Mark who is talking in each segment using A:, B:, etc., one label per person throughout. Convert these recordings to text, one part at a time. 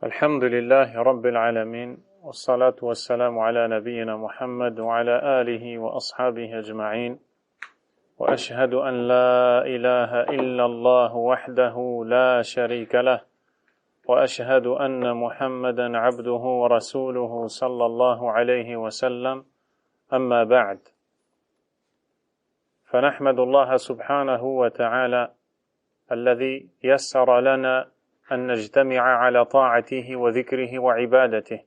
A: الحمد لله رب العالمين والصلاة والسلام على نبينا محمد وعلى آله وأصحابه أجمعين وأشهد أن لا إله إلا الله وحده لا شريك له وأشهد أن محمدا عبده ورسوله صلى الله عليه وسلم أما بعد فنحمد الله سبحانه وتعالى الذي يسر لنا أن نجتمع على طاعته وذكره وعبادته.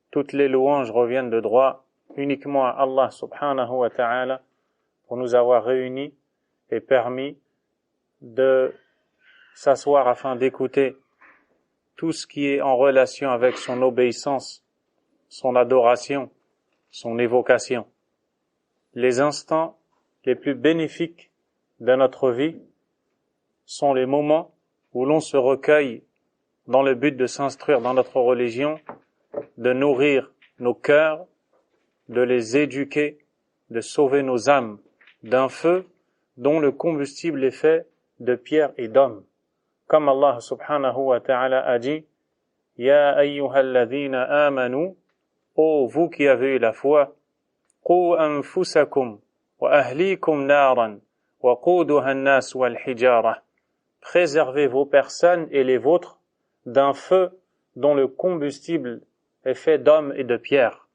A: Toutes les louanges reviennent de droit uniquement à Allah subhanahu wa ta'ala pour nous avoir réunis et permis de s'asseoir afin d'écouter tout ce qui est en relation avec son obéissance, son adoration, son évocation. Les instants les plus bénéfiques de notre vie sont les moments où l'on se recueille dans le but de s'instruire dans notre religion, de nourrir nos cœurs, de les éduquer, de sauver nos âmes d'un feu dont le combustible est fait de pierre et d'hommes. Comme Allah subhanahu wa ta'ala a dit, « Ya ayyuhalladhina amanu, ô vous qui avez eu la foi, qu anfusakum wa ahlikum naran wa quduha an-nas wal hijara. » Préservez vos personnes et les vôtres d'un feu dont le combustible est fait d'hommes et de pierres.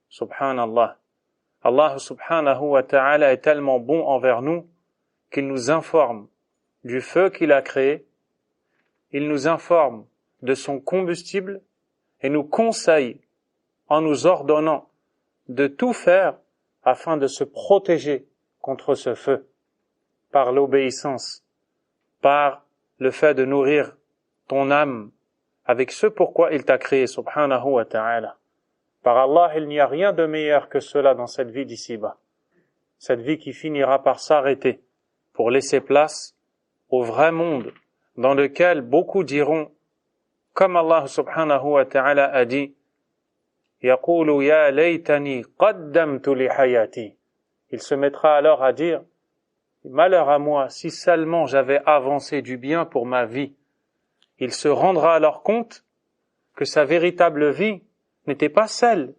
A: Subhanallah. Allah subhanahu wa ta'ala est tellement bon envers nous qu'il nous informe du feu qu'il a créé, il nous informe de son combustible et nous conseille en nous ordonnant de tout faire afin de se protéger contre ce feu par l'obéissance, par le fait de nourrir ton âme avec ce pourquoi il t'a créé, subhanahu wa ta'ala. Par Allah, il n'y a rien de meilleur que cela dans cette vie d'ici-bas. Cette vie qui finira par s'arrêter pour laisser place au vrai monde dans lequel beaucoup diront, comme Allah subhanahu wa ta'ala a dit, يَقُولُ يَا لَيْتَنِي قَدَّمْتُ لِحَيَاتِي. Il se mettra alors à dire, malheur à moi, si seulement j'avais avancé du bien pour ma vie. Il se rendra alors compte que sa véritable vie n'était pas celle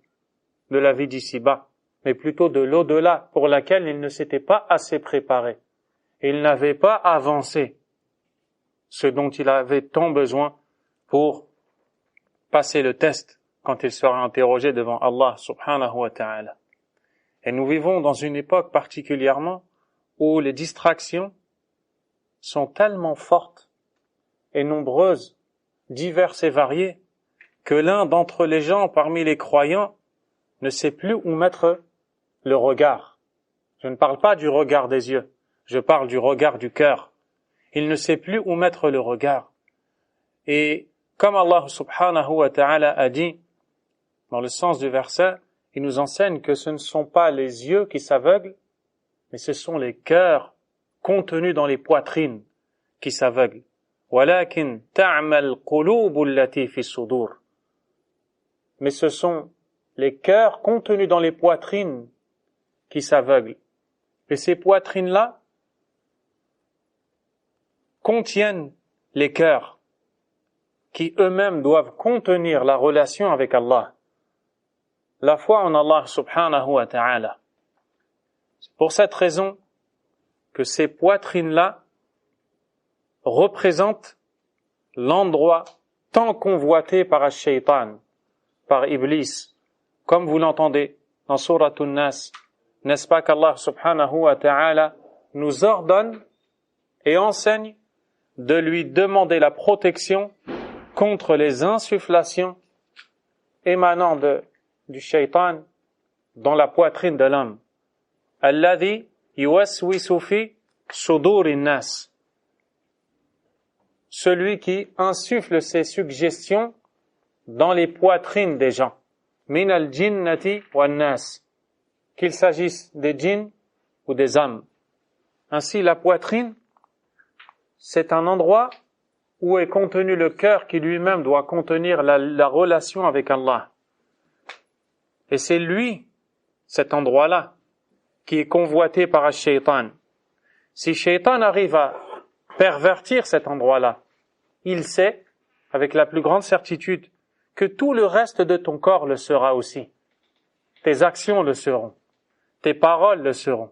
A: de la vie d'ici-bas, mais plutôt de l'au-delà pour laquelle il ne s'était pas assez préparé. Il n'avait pas avancé ce dont il avait tant besoin pour passer le test quand il sera interrogé devant Allah subhanahu wa ta'ala. Et nous vivons dans une époque particulièrement où les distractions sont tellement fortes et nombreuses, diverses et variées, que l'un d'entre les gens parmi les croyants ne sait plus où mettre le regard. Je ne parle pas du regard des yeux, je parle du regard du cœur. Il ne sait plus où mettre le regard. Et comme Allah subhanahu wa ta'ala a dit, dans le sens du verset, il nous enseigne que ce ne sont pas les yeux qui s'aveuglent, mais ce sont les cœurs contenus dans les poitrines qui s'aveuglent. وَلَكِنْ تَعْمَى الْقُلُوبُ الَّتِي فِي الصُّدُورِ. Mais ce sont les cœurs contenus dans les poitrines qui s'aveuglent. Et ces poitrines-là contiennent les cœurs qui eux-mêmes doivent contenir la relation avec Allah, la foi en Allah subhanahu wa ta'ala. C'est pour cette raison que ces poitrines-là représentent l'endroit tant convoité par Ash-Shaytan, par Iblis, comme vous l'entendez dans Surat An-Nas. N'est-ce pas qu'Allah subhanahu wa ta'ala nous ordonne et enseigne de lui demander la protection contre les insufflations émanant du Shaytan dans la poitrine de l'homme. Alladhi yuwaswisu fi sudurin nas. Celui qui insuffle ses suggestions dans les poitrines des gens. Min al-jinnati wan nas. Qu'il s'agisse des djinns ou des hommes. Ainsi, la poitrine, c'est un endroit où est contenu le cœur qui lui-même doit contenir la relation avec Allah. Et c'est lui, cet endroit-là, qui est convoité par un shaitan. Si shaitan arrive à pervertir cet endroit-là, il sait avec la plus grande certitude que tout le reste de ton corps le sera aussi. Tes actions le seront, tes paroles le seront,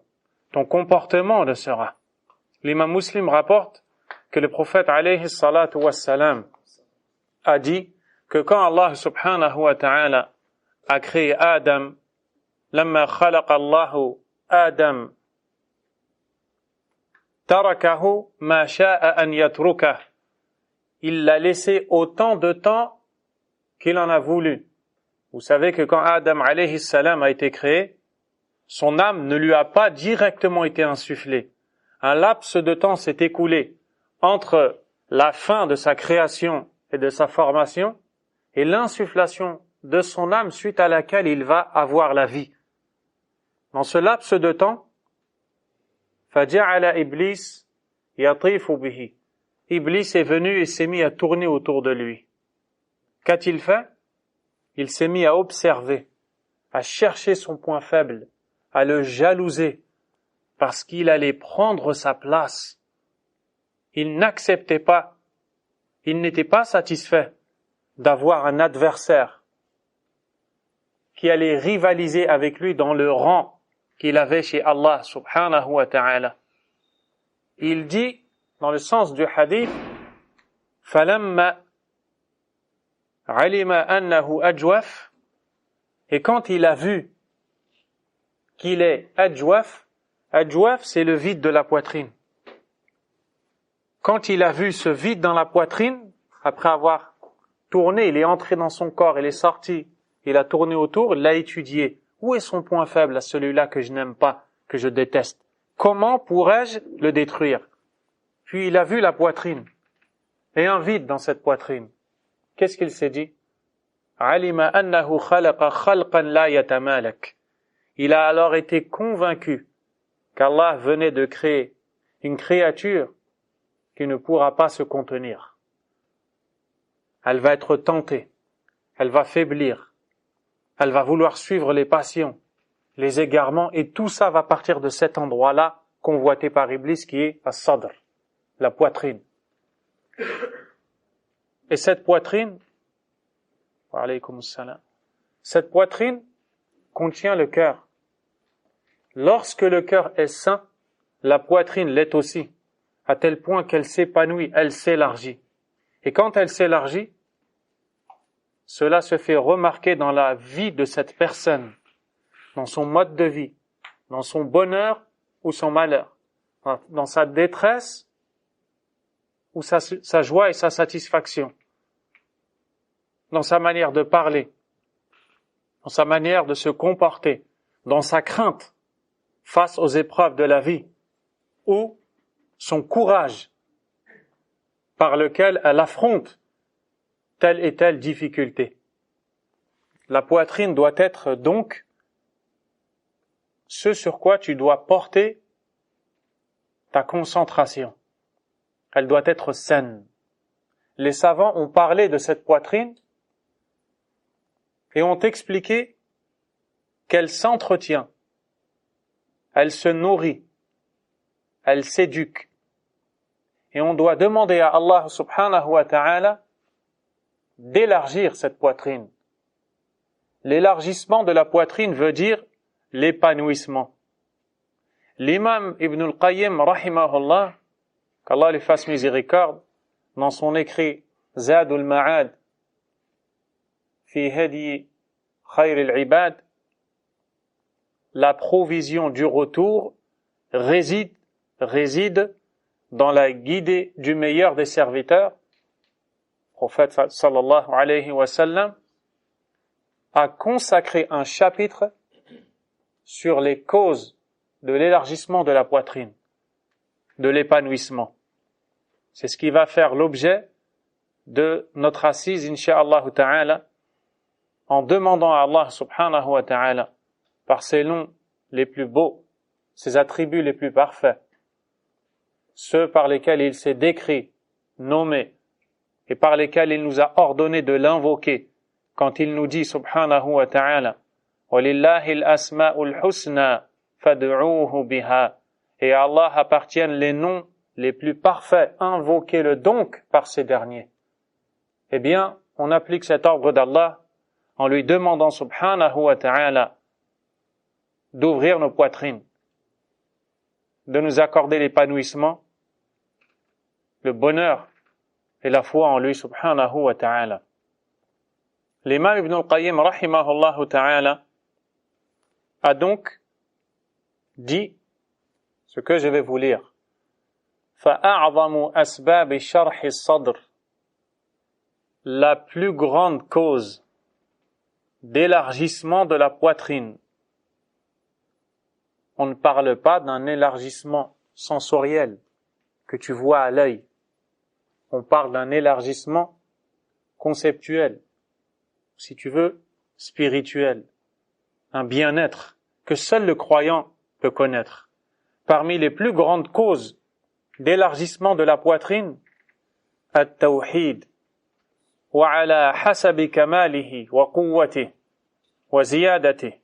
A: ton comportement le sera. L'imam Muslim rapporte que le prophète alayhi salatu wassalam a dit que quand Allah subhanahu wa ta'ala a créé Adam, lamma khalaqa Allahu Adam tarakahu ma sha'a an yatrukah, il l'a laissé autant de temps qu'il en a voulu. Vous savez que quand Adam alayhi salam a été créé, son âme ne lui a pas directement été insufflée. Un laps de temps s'est écoulé entre la fin de sa création et de sa formation et l'insufflation de son âme suite à laquelle il va avoir la vie. Dans ce laps de temps, فَجَعَلَ إِبْلِيسَ يَطِيفُ بِهِ, Iblis est venu et s'est mis à tourner autour de lui. Qu'a-t-il fait? Il s'est mis à observer, à chercher son point faible, à le jalouser, parce qu'il allait prendre sa place. Il n'acceptait pas, il n'était pas satisfait d'avoir un adversaire qui allait rivaliser avec lui dans le rang qu'il avait chez Allah subhanahu wa ta'ala. Il dit, dans le sens du hadith, فَلَمَّا عَلِمَ أَنَّهُ أَجْوَفْ, et quand il a vu qu'il est ajwaf, ajwaf c'est le vide de la poitrine. Quand il a vu ce vide dans la poitrine, après avoir tourné, il est entré dans son corps, il est sorti, il a tourné autour, il l'a étudié. Où est son point faible à celui-là que je n'aime pas, que je déteste? Comment pourrais-je le détruire? Puis il a vu la poitrine et un vide dans cette poitrine. Qu'est-ce qu'il s'est dit? Alima annahu khalaqa khalqan la yatamalak. Il a alors été convaincu qu'Allah venait de créer une créature qui ne pourra pas se contenir. Elle va être tentée, elle va faiblir, elle va vouloir suivre les passions, les égarements, et tout ça va partir de cet endroit-là convoité par Iblis qui est as-sadr, la poitrine. Et cette poitrine, wa alaykum assalam, cette poitrine contient le cœur. Lorsque le cœur est sain, la poitrine l'est aussi, à tel point qu'elle s'épanouit, elle s'élargit. Et quand elle s'élargit, cela se fait remarquer dans la vie de cette personne, dans son mode de vie, dans son bonheur ou son malheur, dans sa détresse ou sa joie et sa satisfaction, dans sa manière de parler, dans sa manière de se comporter, dans sa crainte face aux épreuves de la vie, ou son courage par lequel elle affronte telle et telle difficulté. La poitrine doit être donc ce sur quoi tu dois porter ta concentration. Elle doit être saine. Les savants ont parlé de cette poitrine et ont expliqué qu'elle s'entretient, elle se nourrit, elle s'éduque. Et on doit demander à Allah subhanahu wa ta'ala d'élargir cette poitrine. L'élargissement de la poitrine veut dire l'épanouissement. L'imam Ibn al-Qayyim, rahimahullah, qu'Allah lui fasse miséricorde, dans son écrit Zadul Ma'ad fi hadi khayr al-ibad, la provision du retour réside dans la guidée du meilleur des serviteurs. Le prophète sallallahu alayhi wa sallam a consacré un chapitre sur les causes de l'élargissement de la poitrine, de l'épanouissement. C'est ce qui va faire l'objet de notre assise, incha'Allah ta'ala, en demandant à Allah subhanahu wa ta'ala, par ses noms les plus beaux, ses attributs les plus parfaits, ceux par lesquels il s'est décrit, nommé, et par lesquels il nous a ordonné de l'invoquer, quand il nous dit subhanahu wa ta'ala, وَلِلَّهِ الْأَسْمَاءُ الْحُسْنَى فَادْعُوهُ بِهَا, et à Allah appartiennent les noms les plus parfaits, invoquez-le donc par ces derniers. eh bien, on applique cet ordre d'Allah en lui demandant subhanahu wa ta'ala d'ouvrir nos poitrines, de nous accorder l'épanouissement, le bonheur et la foi en lui subhanahu wa ta'ala. L'imam Ibn al-Qayyim rahimahullah ta'ala a donc dit ce que je vais vous lire. فَأَعْظَمُ أَسْبَابِ شَرْحِ الصَّدْرِ, la plus grande cause d'élargissement de la poitrine. On ne parle pas d'un élargissement sensoriel que tu vois à l'œil. On parle d'un élargissement conceptuel, si tu veux, spirituel, un bien-être que seul le croyant peut connaître. Parmi les plus grandes causes d'élargissement de la poitrine, at-tawhid, wa ala hasabi kamalihi wa quwwatihi wa ziyadatihi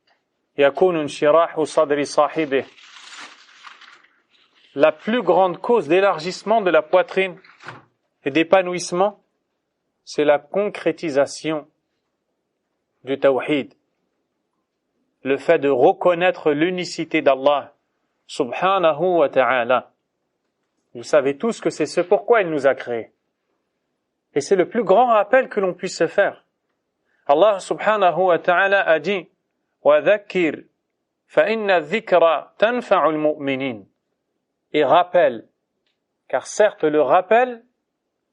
A: yakunu inshirahu sadri sahibihi. La plus grande cause d'élargissement de la poitrine et d'épanouissement, c'est la concrétisation du tawhid, le fait de reconnaître l'unicité d'Allah subhanahu wa ta'ala. Vous savez tous que c'est ce pourquoi il nous a créés. Et c'est le plus grand rappel que l'on puisse se faire. Allah subhanahu wa ta'ala a dit وَذَكِّرْ فَإِنَّ الذِّكْرَ تَنْفَعُ الْمُؤْمِنِينَ. Et rappelle, car certes le rappel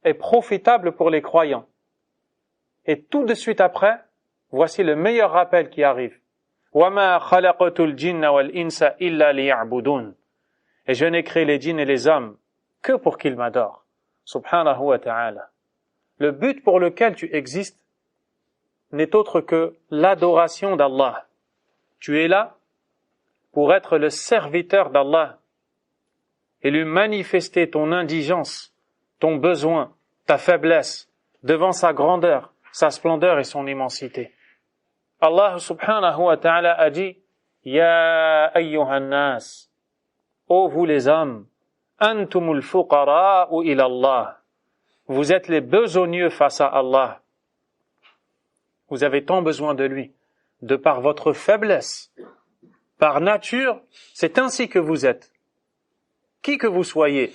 A: est profitable pour les croyants. Et tout de suite après, voici le meilleur rappel qui arrive. وَمَا خَلَقْتُ الْجِنَّ وَالْإِنسَ إِلَّا لِيَعْبُدُونَ. Et je n'ai créé les djinns et les hommes que pour qu'ils m'adorent. Subhanahu wa ta'ala. Le but pour lequel tu existes n'est autre que l'adoration d'Allah. Tu es là pour être le serviteur d'Allah et lui manifester ton indigence, ton besoin, ta faiblesse devant sa grandeur, sa splendeur et son immensité. Allah subhanahu wa ta'ala a dit Ya ayyuhan nas, ô vous les hommes, antumul fuqara'u ila Allah. Vous êtes les besogneux face à Allah. Vous avez tant besoin de lui, de par votre faiblesse. Par nature, c'est ainsi que vous êtes. Qui que vous soyez,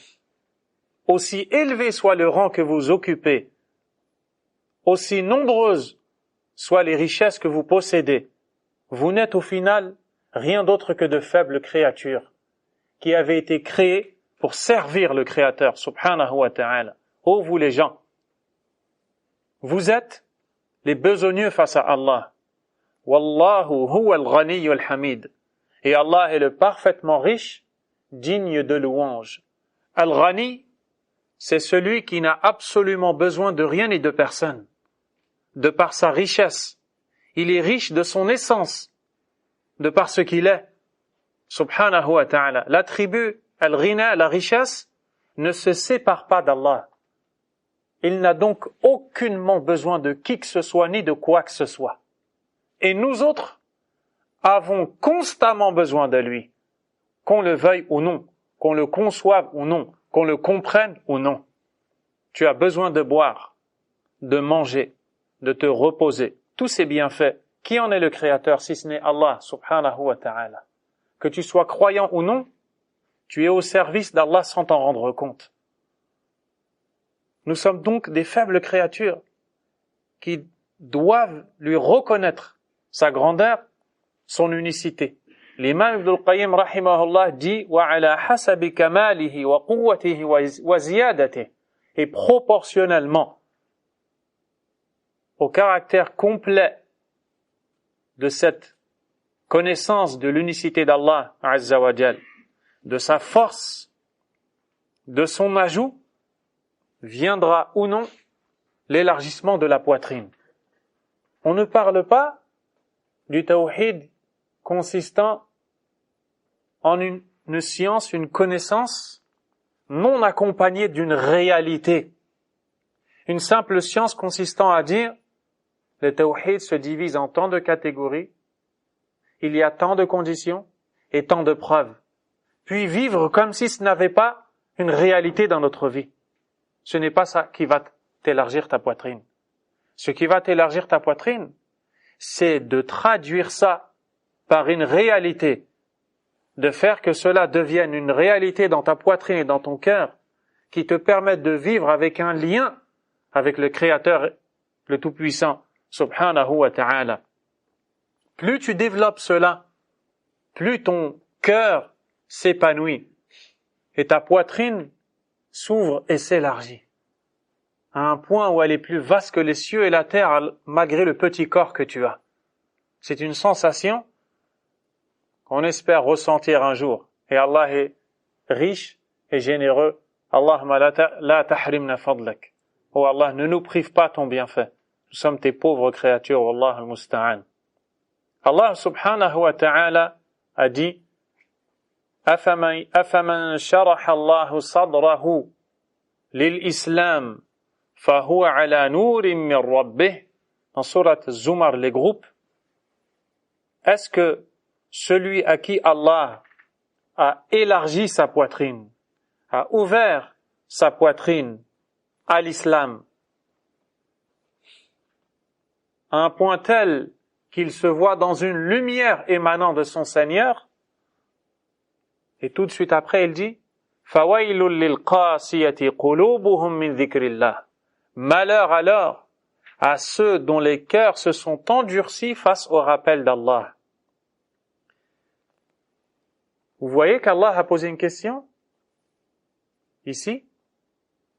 A: aussi élevé soit le rang que vous occupez, aussi nombreuses soient les richesses que vous possédez, vous n'êtes au final rien d'autre que de faibles créatures qui avaient été créées pour servir le Créateur, subhanahu wa ta'ala. Ô vous les gens, vous êtes les besogneux face à Allah. Wallahu huwa al-ghani al-hamid. Et Allah est le parfaitement riche, digne de louange. Al-Ghani, c'est celui qui n'a absolument besoin de rien ni de personne. De par sa richesse, il est riche de son essence, de par ce qu'il est. Subhanahu wa ta'ala. L'attribut al-Ghina, la richesse, ne se sépare pas d'Allah. Il n'a donc aucunement besoin de qui que ce soit, ni de quoi que ce soit. Et nous autres avons constamment besoin de lui, qu'on le veuille ou non, qu'on le conçoive ou non, qu'on le comprenne ou non. Tu as besoin de boire, de manger, de te reposer. Tous ces bienfaits, qui en est le créateur si ce n'est Allah subhanahu wa ta'ala? Que tu sois croyant ou non, tu es au service d'Allah sans t'en rendre compte. Nous sommes donc des faibles créatures qui doivent lui reconnaître sa grandeur, son unicité. L'imam Ibn al-Qayyim rahimahullah dit وَعَلَى حَسَبِ كَمَالِهِ وَقُوَّتِهِ وَزِيَادَتِهِ. Et proportionnellement au caractère complet de cette connaissance de l'unicité d'Allah Azza wa Jal, de sa force, de son ajout, viendra ou non l'élargissement de la poitrine. On ne parle pas du tawhid consistant en une science, une connaissance non accompagnée d'une réalité. Une simple science consistant à dire le tawhid se divise en tant de catégories, il y a tant de conditions et tant de preuves. Puis vivre comme si ce n'avait pas une réalité dans notre vie. Ce n'est pas ça qui va t'élargir ta poitrine. ce qui va t'élargir ta poitrine, c'est de traduire ça par une réalité, de faire que cela devienne une réalité dans ta poitrine et dans ton cœur, qui te permette de vivre avec un lien avec le Créateur, le Tout-Puissant, subhanahu wa ta'ala. Plus tu développes cela, plus ton cœur s'épanouit et ta poitrine s'ouvre et s'élargit à un point où elle est plus vaste que les cieux et la terre malgré le petit corps que tu as. C'est une sensation qu'on espère ressentir un jour. Et Allah est riche et généreux. Allahumma la tahrimna fadlak. Oh Allah, ne nous prive pas ton bienfait. Nous sommes tes pauvres créatures. Wallah al-musta'an. Allah subhanahu wa ta'ala a dit أفمن شرح الله صدره للإسلام فهو على نور من ربه dans Surat Zumar, les groupes. Est-ce que celui à qui Allah a élargi sa poitrine, a ouvert sa poitrine à l'islam, à un point tel qu'il se voit dans une lumière émanant de son Seigneur, et tout de suite après il dit فَوَيْلٌ لِلْقَاسِيَةِ قُلُوبُهُمْ مِنْ ذِكْرِ اللَّهِ. Malheur alors à ceux dont les cœurs se sont endurcis face au rappel d'Allah. Vous voyez qu'Allah a posé une question ici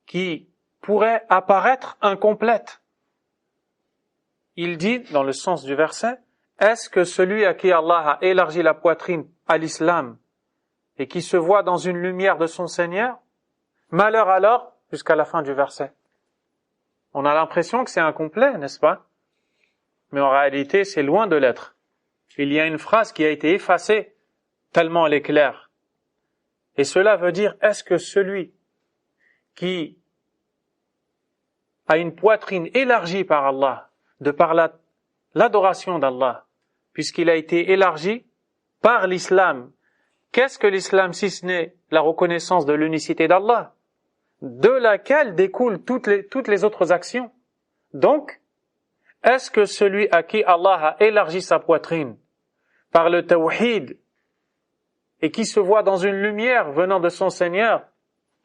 A: qui pourrait apparaître incomplète. Il dit, dans le sens du verset, est-ce que celui à qui Allah a élargi la poitrine à l'islam et qui se voit dans une lumière de son Seigneur, malheur alors, jusqu'à la fin du verset. On a l'impression que c'est incomplet, n'est-ce pas? Mais en réalité, c'est loin de l'être. Il y a une phrase qui a été effacée, tellement elle est claire. Et cela veut dire, est-ce que celui qui a une poitrine élargie par Allah, de par l'adoration d'Allah, puisqu'il a été élargi par l'islam, qu'est-ce que l'islam si ce n'est la reconnaissance de l'unicité d'Allah, de laquelle découlent toutes les autres actions? Donc, est-ce que celui à qui Allah a élargi sa poitrine par le tawhid et qui se voit dans une lumière venant de son Seigneur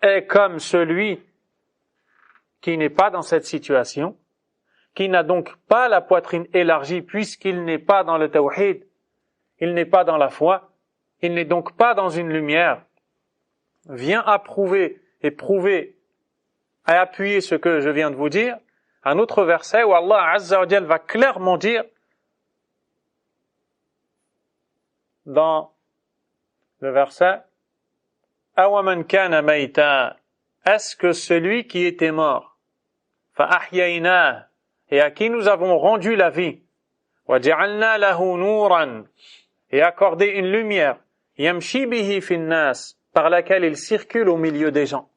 A: est comme celui qui n'est pas dans cette situation, qui n'a donc pas la poitrine élargie puisqu'il n'est pas dans le tawhid, il n'est pas dans la foi, il n'est donc pas dans une lumière, vient approuver et prouver et appuyer ce que je viens de vous dire, un autre verset où Allah Azza wa Jal va clairement dire dans le verset Awaman kana mayta, est-ce que celui qui était mort, fa ahyayna, et à qui nous avons rendu la vie, wa ja'alna lahu nuran, et accordé une lumière, yamshi bihi fin nas, par laquelle il circule au milieu des gens.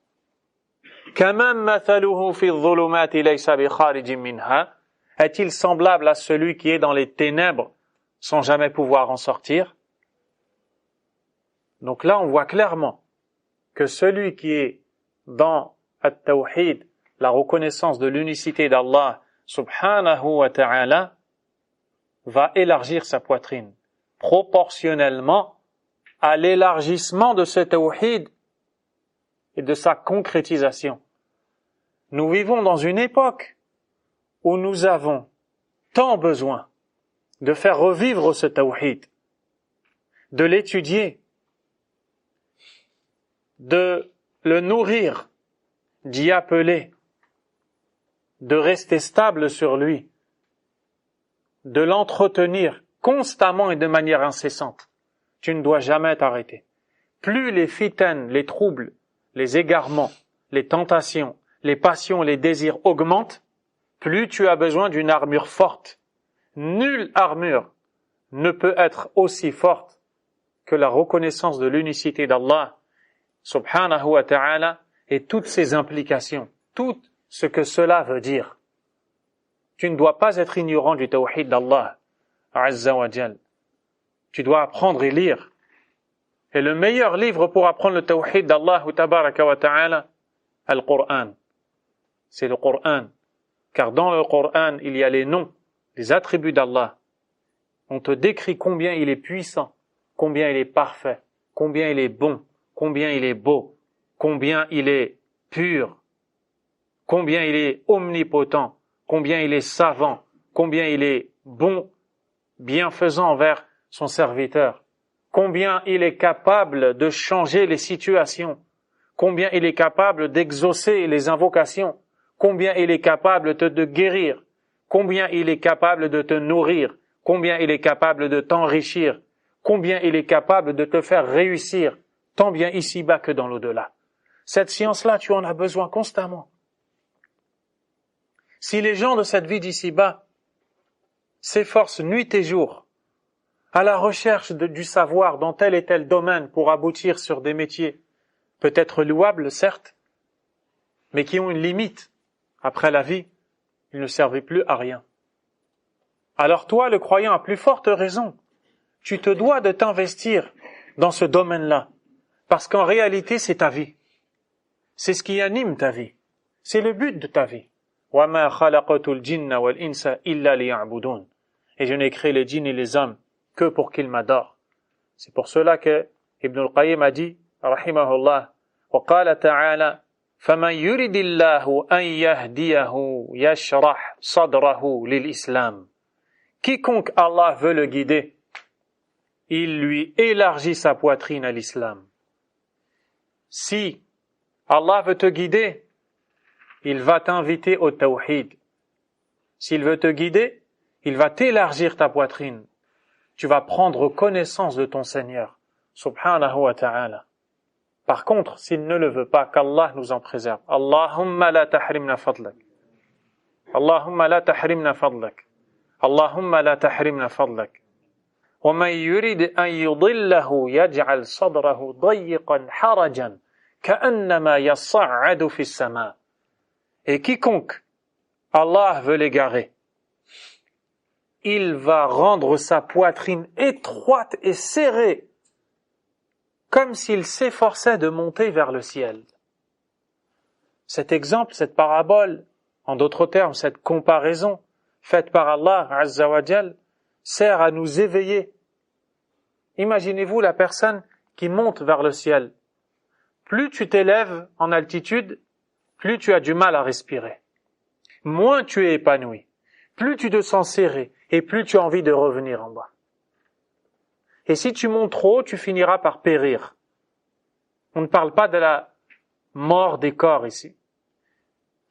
A: Kaman mathaluhu fi dhulumati laysa bi kharijin minha, est-il semblable à celui qui est dans les ténèbres sans jamais pouvoir en sortir? Donc là, on voit clairement que celui qui est dans at-tawhid, la reconnaissance de l'unicité d'Allah subhanahu wa ta'ala, va élargir sa poitrine proportionnellement à l'élargissement de ce tawhid et de sa concrétisation. Nous vivons dans une époque où nous avons tant besoin de faire revivre ce tawhid, de l'étudier, de le nourrir, d'y appeler, de rester stable sur lui, de l'entretenir constamment et de manière incessante. Tu ne dois jamais t'arrêter. Plus les fitanes, les troubles, les égarements, les tentations, les passions, les désirs augmentent, plus tu as besoin d'une armure forte. Nulle armure ne peut être aussi forte que la reconnaissance de l'unicité d'Allah subhanahu wa ta'ala et toutes ses implications, tout ce que cela veut dire. Tu ne dois pas être ignorant du tawhid d'Allah Azza wa Jal. Tu dois apprendre et lire. Et le meilleur livre pour apprendre le tawhid d'Allah tabaraka wa ta'ala, Al-Qur'an. C'est le Qur'an. car dans le Coran, il y a les noms, les attributs d'Allah. On te décrit combien il est puissant, combien il est parfait, combien il est bon, combien il est beau, combien il est pur, combien il est omnipotent, combien il est savant, combien il est bon, bienfaisant envers son serviteur, combien il est capable de changer les situations, combien il est capable d'exaucer les invocations, combien il est capable de guérir, combien il est capable de te nourrir, combien il est capable de t'enrichir, combien il est capable de te faire réussir, tant bien ici-bas que dans l'au-delà. Cette science-là, tu en as besoin constamment. Si les gens de cette vie d'ici-bas s'efforcent nuit et jour à la recherche du savoir dans tel et tel domaine pour aboutir sur des métiers peut-être louables, certes, mais qui ont une limite, après la vie, ils ne servaient plus à rien. Alors toi, le croyant, à plus forte raison, tu te dois de t'investir dans ce domaine-là, parce qu'en réalité, c'est ta vie. C'est ce qui anime ta vie. C'est le but de ta vie. وَمَا خَلَقَتُ الْجِنَّ وَالْإِنسَ إِلَّا لِيَعْبُدُونَ. Et je n'ai créé les djinns et les hommes que pour qu'ils m'adorent. C'est pour cela que Ibn al-Qayyim a dit, rahimahullah, وقال تعالى فمن يرد الله أن يهديه يشرح صدره للإسلام. Quiconque Allah veut le guider, il lui élargit sa poitrine à l'islam. Si Allah veut te guider, il va t'inviter au tawhid. S'il veut te guider, il va t'élargir ta poitrine. Tu vas prendre connaissance de ton Seigneur, subhanahu wa ta'ala. Par contre, s'il ne le veut pas, qu'Allah nous en préserve. Allahumma la tahrimna fadlak. Allahumma la tahrimna fadlak. Allahumma la tahrimna fadlak. ومن يريد أن يضله يجعل صدره ضيقا حرجا كأنما يصعد في السماء. Et quiconque Allah veut l'égarer, il va rendre sa poitrine étroite et serrée, comme s'il s'efforçait de monter vers le ciel. Cet exemple, cette parabole, en d'autres termes, cette comparaison faite par Allah Azza wa Jal, sert à nous éveiller. Imaginez-vous la personne qui monte vers le ciel. Plus tu t'élèves en altitude, plus tu as du mal à respirer. Moins tu es épanoui. Plus tu te sens serré et plus tu as envie de revenir en bas. Et si tu montes trop haut, tu finiras par périr. On ne parle pas de la mort des corps ici.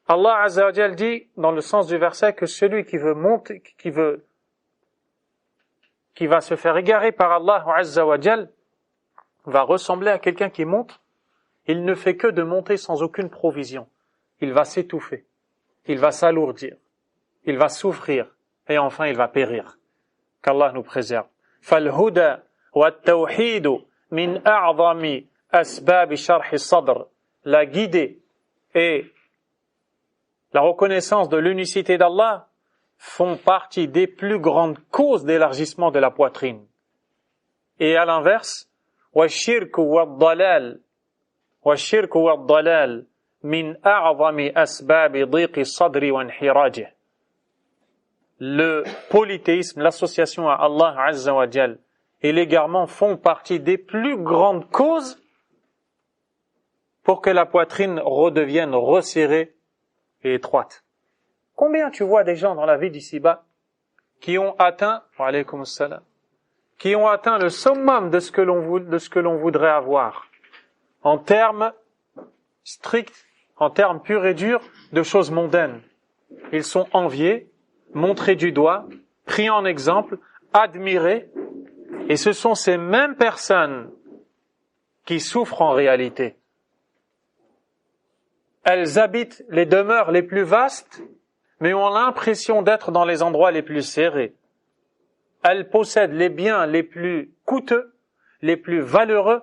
A: Allah Azza wa Jal dit, dans le sens du verset, que celui qui veut monter, qui va se faire égarer par Allah Azza wa Jal, va ressembler à quelqu'un qui monte. Il ne fait que de monter sans aucune provision. Il va s'étouffer. Il va s'alourdir. Il va souffrir. Et enfin, il va périr. Qu'Allah nous préserve. فالهدى والتوحيد من أعظم أسباب شرح الصدر. La guidée et la reconnaissance de l'unicité d'Allah font partie des plus grandes causes d'élargissement de la poitrine. Et à l'inverse, والشرك والضلال من أعظم أسباب ضيق الصدر وانحراجه. Le polythéisme, l'association à Allah Azza wa Jal et l'égarement font partie des plus grandes causes pour que la poitrine redevienne resserrée et étroite. Combien tu vois des gens dans la vie d'ici-bas qui ont atteint, wa alaykum assalam, qui ont atteint le summum de ce que l'on voudrait avoir, en termes stricts, en termes purs et durs, de choses mondaines. Ils sont enviés, montrés du doigt, pris en exemple, admirés, et ce sont ces mêmes personnes qui souffrent en réalité. Elles habitent les demeures les plus vastes, mais ont l'impression d'être dans les endroits les plus serrés. Elles possèdent les biens les plus coûteux, les plus valeureux,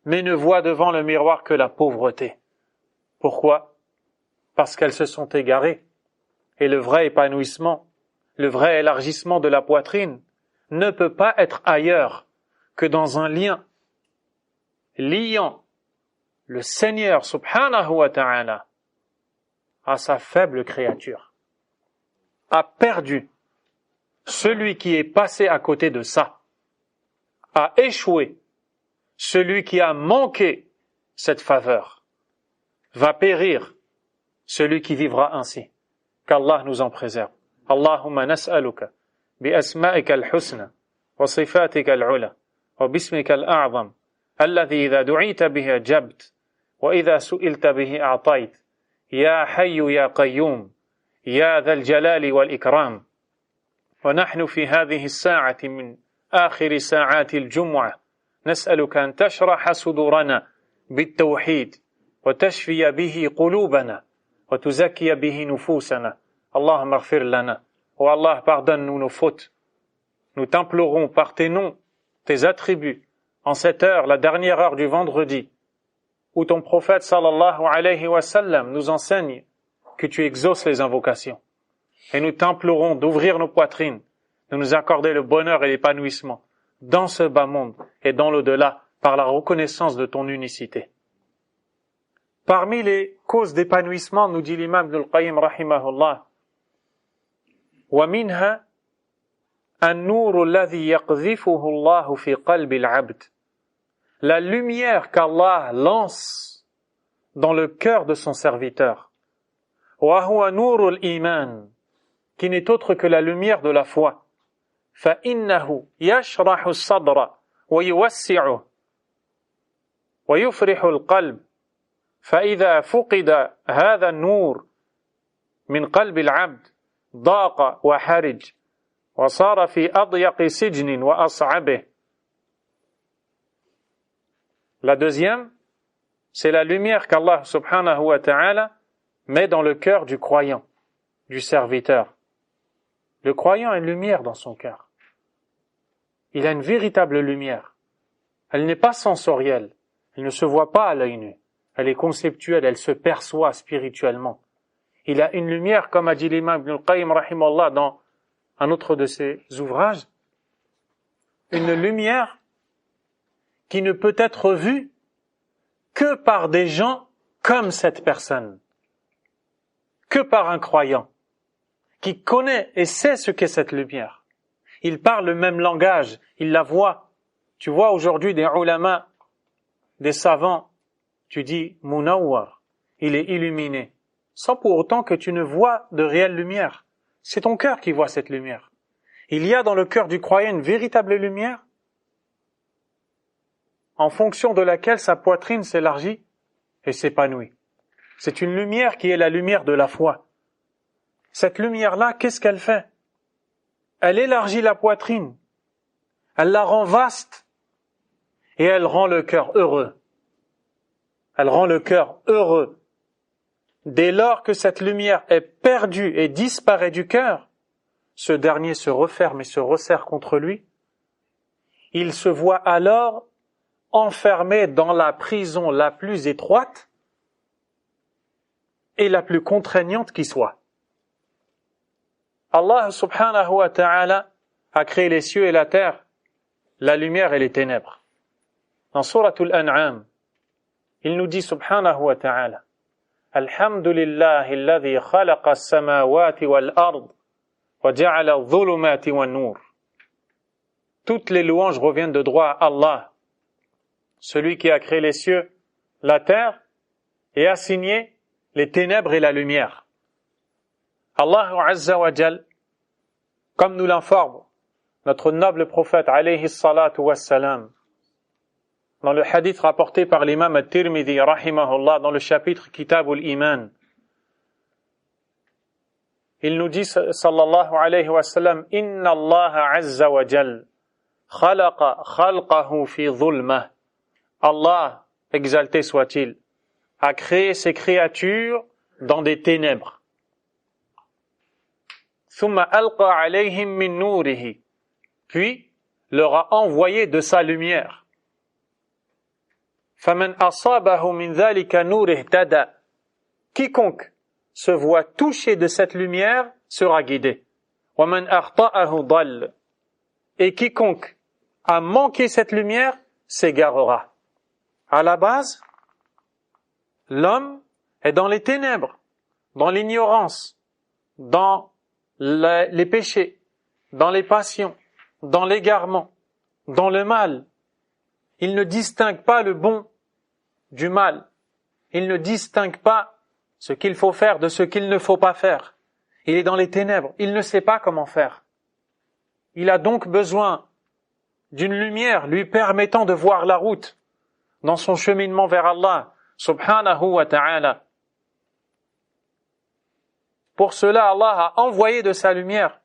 A: mais ne voient devant le miroir que la pauvreté. Pourquoi? Parce qu'elles se sont égarées. Et le vrai épanouissement, le vrai élargissement de la poitrine ne peut pas être ailleurs que dans un lien liant le Seigneur subhanahu wa ta'ala à sa faible créature. a perdu. Celui qui est passé à côté de ça a échoué. Celui qui a manqué cette faveur va périr. Celui qui vivra ainsi. Qu'Allah nous en préserve. Allahumma nas'aluka bi asma'ika al-husna wa sifatika al-ula wa bismika al-a'zam alladhi idha du'ita bihi ajabt wa idha su'ilta bihi a'tayt ya hayyu ya qayyum ya dhal jalali wal ikram wa nahnu fi hadhihi as-sa'ati min akhir sa'ati al-jum'ah nas'aluka an tashraha sudurana bit-tawhid wa tashfiya bihi qulubana وتزكي به نفوسنا اللهم اغفر لنا Oh Allah, pardonne-nous nos fautes. Nous t'implorons par tes noms, tes attributs, en cette heure, la dernière heure du vendredi, où ton prophète sallallahu alayhi wa sallam nous enseigne que tu exauces les invocations. Et nous t'implorons d'ouvrir nos poitrines, de nous accorder le bonheur et l'épanouissement dans ce bas monde et dans l'au-delà par la reconnaissance de ton unicité. Parmi les causes d'épanouissement, nous dit l'imam Ibn al-Qayyim rahimahullah, وَمِنْهَا النُّورُ الَّذِي يَقْذِفُهُ اللَّهُ فِي قَلْبِ الْعَبْدِ La lumière qu'Allah lance dans le cœur de son serviteur. وَهُوَ نُورُ الْإِيمَانِ qui n'est autre que la lumière de la foi. فَإِنَّهُ يَشْرَحُ الصَّدْرَ وَيُوَسِّعُهُ وَيُفْرِحُ الْقَلْبِ فإذا فقد هذا النور من قلب العبد ضاق وحرج وصار في أضيق سجن وأصعبه. La deuxième, c'est la lumière qu'Allah subhanahu wa ta'ala met dans le cœur du croyant, du serviteur. Le croyant a une lumière dans son cœur. Il a une véritable lumière. Elle n'est pas sensorielle. Elle ne se voit pas à l'œil nu. Elle est conceptuelle, elle se perçoit spirituellement. Il a une lumière, comme a dit l'imam Ibn al-Qayyim rahimahullah dans un autre de ses ouvrages, une lumière qui ne peut être vue que par des gens comme cette personne, que par un croyant, qui connaît et sait ce qu'est cette lumière. Il parle le même langage, il la voit. Tu vois aujourd'hui des ulama, des savants, tu dis munawwar, il est illuminé, sans pour autant que tu ne vois de réelle lumière. C'est ton cœur qui voit cette lumière. Il y a dans le cœur du croyant une véritable lumière, en fonction de laquelle sa poitrine s'élargit et s'épanouit. C'est une lumière qui est la lumière de la foi. Cette lumière-là, qu'est-ce qu'elle fait? Elle élargit la poitrine, elle la rend vaste et elle rend le cœur heureux. Elle rend le cœur heureux. Dès lors que cette lumière est perdue et disparaît du cœur, ce dernier se referme et se resserre contre lui. Il se voit alors enfermé dans la prison la plus étroite et la plus contraignante qui soit. Allah subhanahu wa ta'ala a créé les cieux et la terre, la lumière et les ténèbres. Dans Suratul An'am, il nous dit subhanahu wa ta'ala Alhamdulillahi alladhi khalaqa as-samawati wal-ard wa ja'ala adh-dhulumati wan-nur. Toutes les louanges reviennent de droit à Allah, celui qui a créé les cieux, la terre et a signé les ténèbres et la lumière. Allah Azza wa Jal, comme nous l'informe notre noble prophète alayhi salatu wassalam, dans le hadith rapporté par l'imam al-Tirmidhi rahimahullah dans le chapitre Kitab al-Iman, il nous dit sallallahu alayhi wa sallam Inna Allah azza wa jal khalaqa khalqahu fi dhulmah. Allah, exalté soit-il, a créé ses créatures dans des ténèbres. Thumma alqa alayhim min nourihi. Puis leur a envoyé de sa lumière. فَمَنْ أَصَابَهُ مِنْ ذَلِكَ نُورِ اهْتَدَى. Quiconque se voit touché de cette lumière sera guidé. وَمَنْ أَخْطَأَهُ ضَلَّ. Et quiconque a manqué cette lumière s'égarera. À la base, l'homme est dans les ténèbres, dans l'ignorance, dans les péchés, dans les passions, dans l'égarement, dans le mal. Il ne distingue pas le bon du mal. Il ne distingue pas ce qu'il faut faire de ce qu'il ne faut pas faire. Il est dans les ténèbres. Il ne sait pas comment faire. Il a donc besoin d'une lumière lui permettant de voir la route dans son cheminement vers Allah, subhanahu wa ta'ala. Pour cela, Allah a envoyé de sa lumière,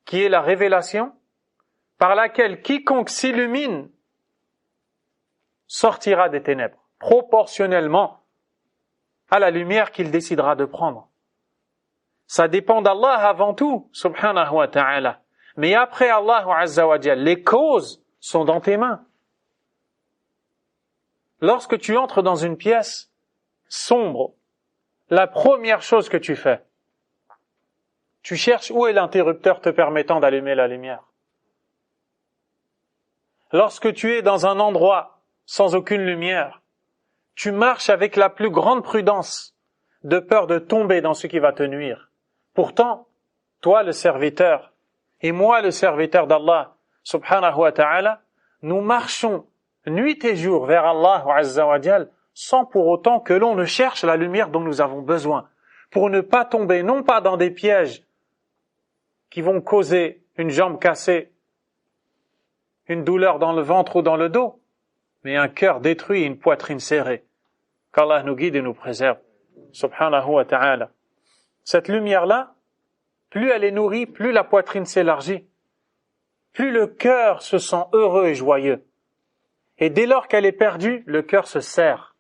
A: qui est la révélation, par laquelle quiconque s'illumine sortira des ténèbres, proportionnellement à la lumière qu'il décidera de prendre. Ça dépend d'Allah avant tout, subhanahu wa ta'ala. Mais après Allah azza wa jalla, les causes sont dans tes mains. Lorsque tu entres dans une pièce sombre, la première chose que tu fais, tu cherches où est l'interrupteur te permettant d'allumer la lumière. Lorsque tu es dans un endroit sans aucune lumière, tu marches avec la plus grande prudence, de peur de tomber dans ce qui va te nuire. Pourtant, toi le serviteur, et moi le serviteur d'Allah, subhanahu wa ta'ala, nous marchons nuit et jour vers Allah azza wa jal, sans pour autant que l'on ne cherche la lumière dont nous avons besoin, pour ne pas tomber non pas dans des pièges qui vont causer une jambe cassée, une douleur dans le ventre ou dans le dos, mais un cœur détruit et une poitrine serrée. Qu'Allah nous guide et nous préserve, subhanahu wa ta'ala. Cette lumière-là, plus elle est nourrie, plus la poitrine s'élargit, plus le cœur se sent heureux et joyeux. Et dès lors qu'elle est perdue, le cœur se serre.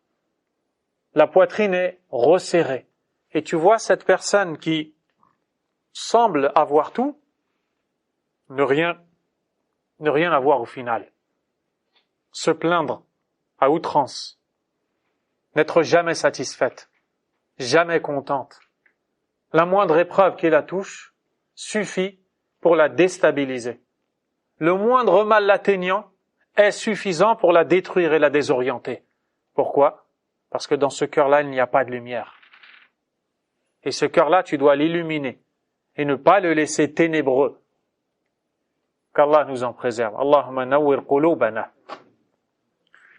A: La poitrine est resserrée. Et tu vois cette personne qui semble avoir tout, ne rien avoir au final. Se plaindre à outrance. N'être jamais satisfaite. Jamais contente. La moindre épreuve qui la touche suffit pour la déstabiliser. Le moindre mal l'atteignant est suffisant pour la détruire et la désorienter. Pourquoi? Parce que dans ce cœur-là, il n'y a pas de lumière. Et ce cœur-là, tu dois l'illuminer et ne pas le laisser ténébreux. Qu'Allah nous en préserve. Allahumma nawwir qulubana.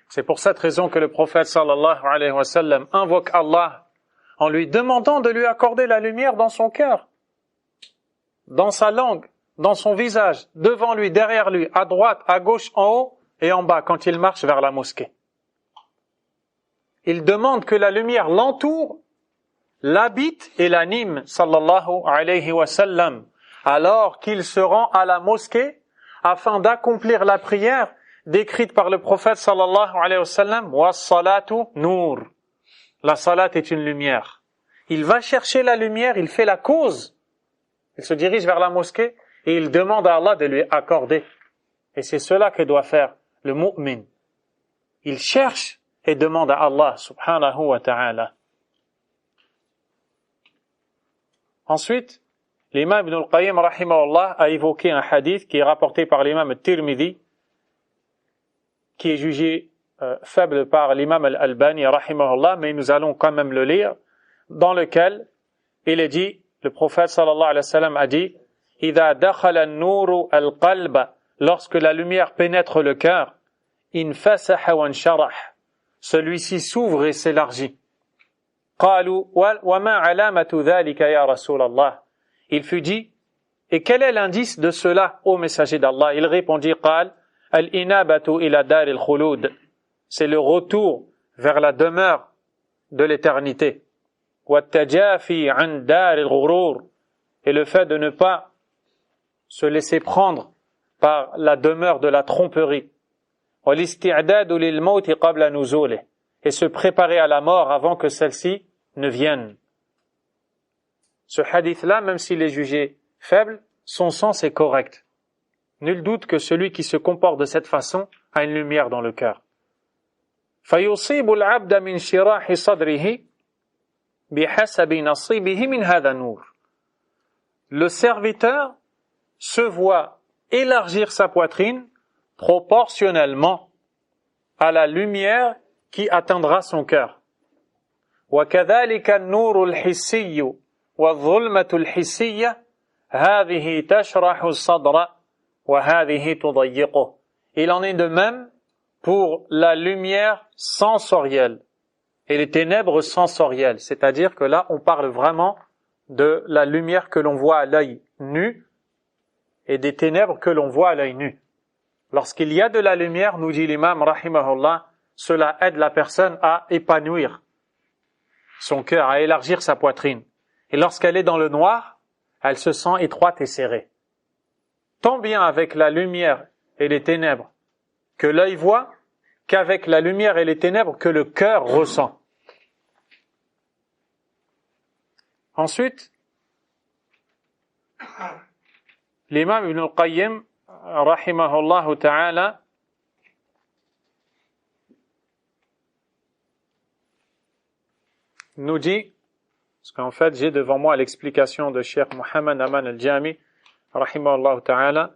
A: C'est pour cette raison que le prophète sallallahu alayhi wa sallam invoque Allah en lui demandant de lui accorder la lumière dans son cœur, dans sa langue, dans son visage, devant lui, derrière lui, à droite, à gauche, en haut et en bas quand il marche vers la mosquée. Il demande que la lumière l'entoure, l'habite et l'anime, sallallahu alayhi wa sallam, alors qu'il se rend à la mosquée afin d'accomplir la prière décrite par le prophète sallallahu alayhi wa sallam, wa salatu nur. La salat est une lumière. Il va chercher la lumière, il fait la cause. Il se dirige vers la mosquée et il demande à Allah de lui accorder. Et c'est cela que doit faire le mu'min. Il cherche et demande à Allah subhanahu wa ta'ala. Ensuite, l'imam Ibn al-Qayyim rahimahullah a évoqué un hadith qui est rapporté par l'imam al-Tirmidhi, qui est jugé faible par l'imam al-Albani rahimahullah, mais nous allons quand même le lire, dans lequel il est dit, le prophète sallallahu alayhi wa sallam a dit, إِذَا دَخَلَ النُّورُ الْقَلْبَ, lorsque la lumière pénètre le cœur, إِنْفَسَحَ وَانْشَرَحَ, celui-ci s'ouvre et s'élargit. قَالُوا وَمَا عَلَامَةُ ذَلِكَ يَا رَسُولَ اللَّهِ, il fut dit, et quel est l'indice de cela, ô messager d'Allah? Il répondit, قال الإنابة إلى دار الخلود, c'est le retour vers la demeure de l'éternité. والتجافي عن دار الغرور, et le fait de ne pas se laisser prendre par la demeure de la tromperie. والاستعداد للموت قبل نزوله, et se préparer à la mort avant que celle-ci ne vienne. Ce hadith-là, même s'il est jugé faible, son sens est correct. Nul doute que celui qui se comporte de cette façon a une lumière dans le cœur. فَيُصِيبُ الْعَبْدَ مِنْ شِرَاحِ صَدْرِهِ بِحَسَبِ نَصِيبِهِ مِنْ هَذَا النُّورِ. Le serviteur se voit élargir sa poitrine proportionnellement à la lumière qui atteindra son cœur. وَكَذَلِكَ النُّورُ الْحِسِّيُّ وَالظُّلْمَةُ الْحِسِّيَّةُ هذه تشرح الصدر وهذه تضيقه. Il en est de même pour la lumière sensorielle et les ténèbres sensorielles. C'est-à-dire que là, on parle vraiment de la lumière que l'on voit à l'œil nu et des ténèbres que l'on voit à l'œil nu. Lorsqu'il y a de la lumière, nous dit l'imam rahimahullah, cela aide la personne à épanouir son cœur, à élargir sa poitrine. Et lorsqu'elle est dans le noir, elle se sent étroite et serrée. Tant bien avec la lumière et les ténèbres que l'œil voit, qu'avec la lumière et les ténèbres que le cœur ressent. Ensuite, l'imam Ibn al-Qayyim, rahimahullah ta'ala, nous dit, parce qu'en fait j'ai devant moi l'explication de Cheikh Mohammed Aman al-Jami, rahimahullah ta'ala,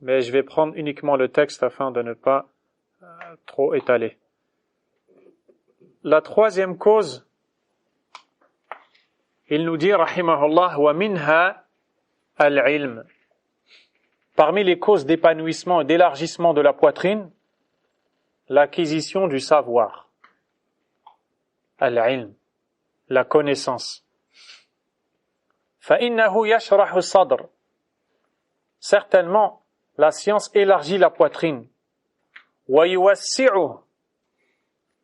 A: mais je vais prendre uniquement le texte afin de ne pas trop étaler. La troisième cause, il nous dit, rahimahullah, wa minha al-ilm. Parmi les causes d'épanouissement et d'élargissement de la poitrine, l'acquisition du savoir. Al-ilm, la connaissance. فَإِنَّهُ يَشْرَحُ الصَّدْرِ. Certainement, la science élargit la poitrine. وَيُوَسِّعُهُ.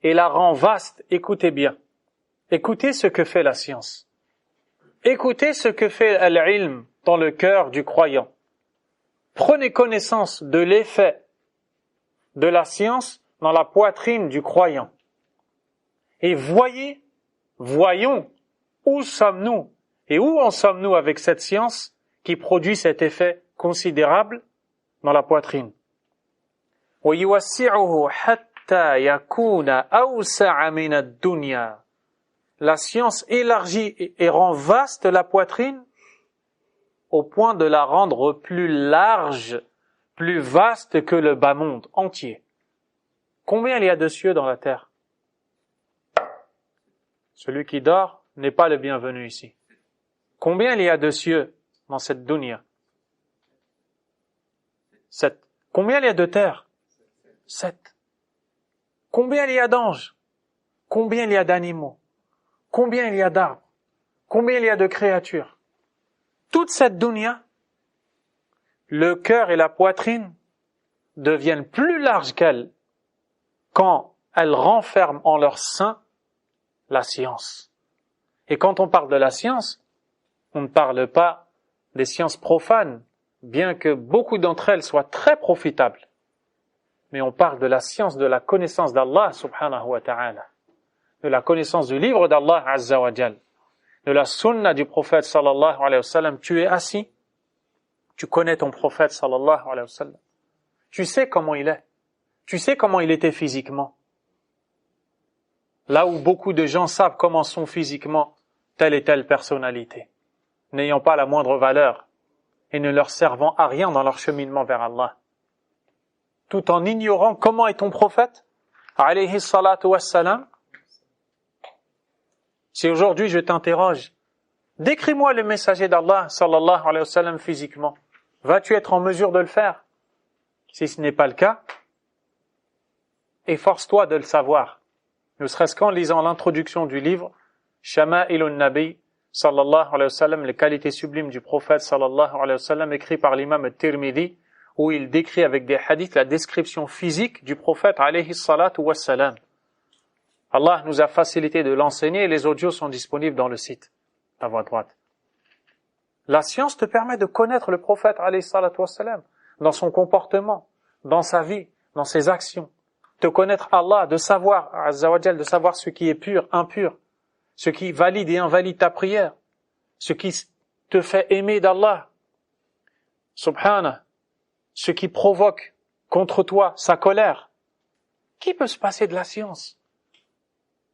A: Et la rend vaste. Écoutez bien. Écoutez ce que fait la science. Écoutez ce que fait al-ilm dans le cœur du croyant. Prenez connaissance de l'effet de la science dans la poitrine du croyant. Et voyons, où sommes-nous et où en sommes-nous avec cette science qui produit cet effet considérable dans la poitrine. وَيُوَسِّعُهُ حَتَّى يَكُونَ أَوْسَعَ مِنَ الدُّنْيَا. La science élargit et rend vaste la poitrine au point de la rendre plus large, plus vaste que le bas monde entier. Combien il y a de cieux dans la terre? Celui qui dort n'est pas le bienvenu ici. Combien il y a de cieux dans cette dunya? 7. Combien il y a de terres? 7. Combien il y a d'anges? Combien il y a d'animaux? Combien il y a d'arbres? Combien il y a de créatures? Toute cette dunya, le cœur et la poitrine deviennent plus larges qu'elle quand elles renferment en leur sein la science. Et quand on parle de la science, on ne parle pas des sciences profanes, bien que beaucoup d'entre elles soient très profitables. Mais on parle de la science de la connaissance d'Allah subhanahu wa ta'ala, de la connaissance du livre d'Allah azza wa jal, de la sunna du prophète sallallahu alayhi wa sallam. Tu es assis, tu connais ton prophète sallallahu alayhi wa sallam. Tu sais comment il est. Tu sais comment il était physiquement. Là où beaucoup de gens savent comment sont physiquement telle et telle personnalité, n'ayant pas la moindre valeur et ne leur servant à rien dans leur cheminement vers Allah, tout en ignorant comment est ton prophète, alayhi salatu wassalam. Si aujourd'hui je t'interroge, décris-moi le messager d'Allah sallallahu alayhi wa sallam physiquement, vas-tu être en mesure de le faire? Si ce n'est pas le cas, efforce-toi de le savoir, ne serait-ce qu'en lisant l'introduction du livre Shama'ilun Nabi sallallahu alayhi wa sallam, les qualités sublimes du prophète sallallahu alayhi wa sallam, écrit par l'imam al-Tirmidhi, où il décrit avec des hadiths la description physique du prophète alayhi salatu wassalam. Allah nous a facilité de l'enseigner et les audios sont disponibles dans le site, à votre droite. La science te permet de connaître le prophète alayhi salatu wassalam, dans son comportement, dans sa vie, dans ses actions. De connaître Allah, de savoir, azza wa jal, de savoir ce qui est pur, impur, ce qui valide et invalide ta prière, ce qui te fait aimer d'Allah, subhanah, ce qui provoque contre toi sa colère. Qui peut se passer de la science?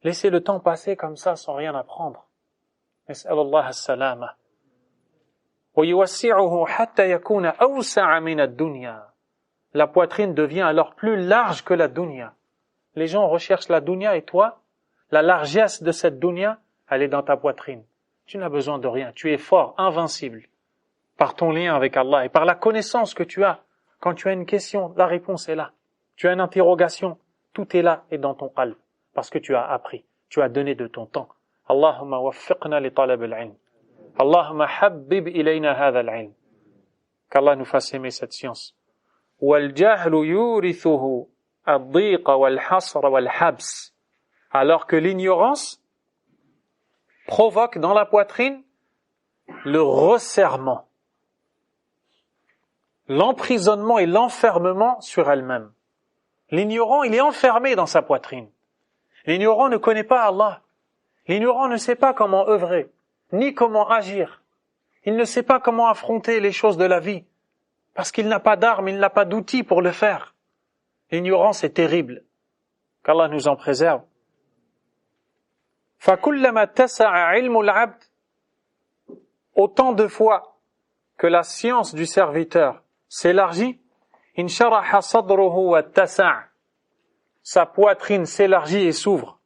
A: Laissez le temps passer comme ça sans rien apprendre. Nas'alullah as-salama. Wa yuwassi'uhu hatta yakuna awsa'a min ad-dunya. La poitrine devient alors plus large que la dunya. Les gens recherchent la dunya et toi, la largesse de cette dunya, elle est dans ta poitrine. Tu n'as besoin de rien. Tu es fort, invincible. par ton lien avec Allah et par la connaissance que tu as. Quand tu as une question, la réponse est là. Tu as une interrogation, tout est là et dans ton qalb. Parce que tu as appris, tu as donné de ton temps. Allahumma waffiqna li talab al-ilm. Allahumma habbib ilayna hadha al-ilm. Qu'Allah nous fasse aimer cette science. وَالْجَهْلُ يُورِثُهُ الضِّيقَ وَالْحَصْرَ وَالْحَبْسِ. Alors que l'ignorance provoque dans la poitrine le resserrement, l'emprisonnement et l'enfermement sur elle-même. L'ignorant, il est enfermé dans sa poitrine. L'ignorant ne connaît pas Allah. L'ignorant ne sait pas comment œuvrer, ni comment agir. Il ne sait pas comment affronter les choses de la vie, parce qu'il n'a pas d'armes, il n'a pas d'outils pour le faire. L'ignorance est terrible. Qu'Allah nous en préserve. فَكُلَّمَا اتَّسَعَ عِلْمُ الْعَبْدِ. Autant de fois que la science du serviteur s'élargit, انشرح صدره واتسع. Sa poitrine s'élargit et s'ouvre.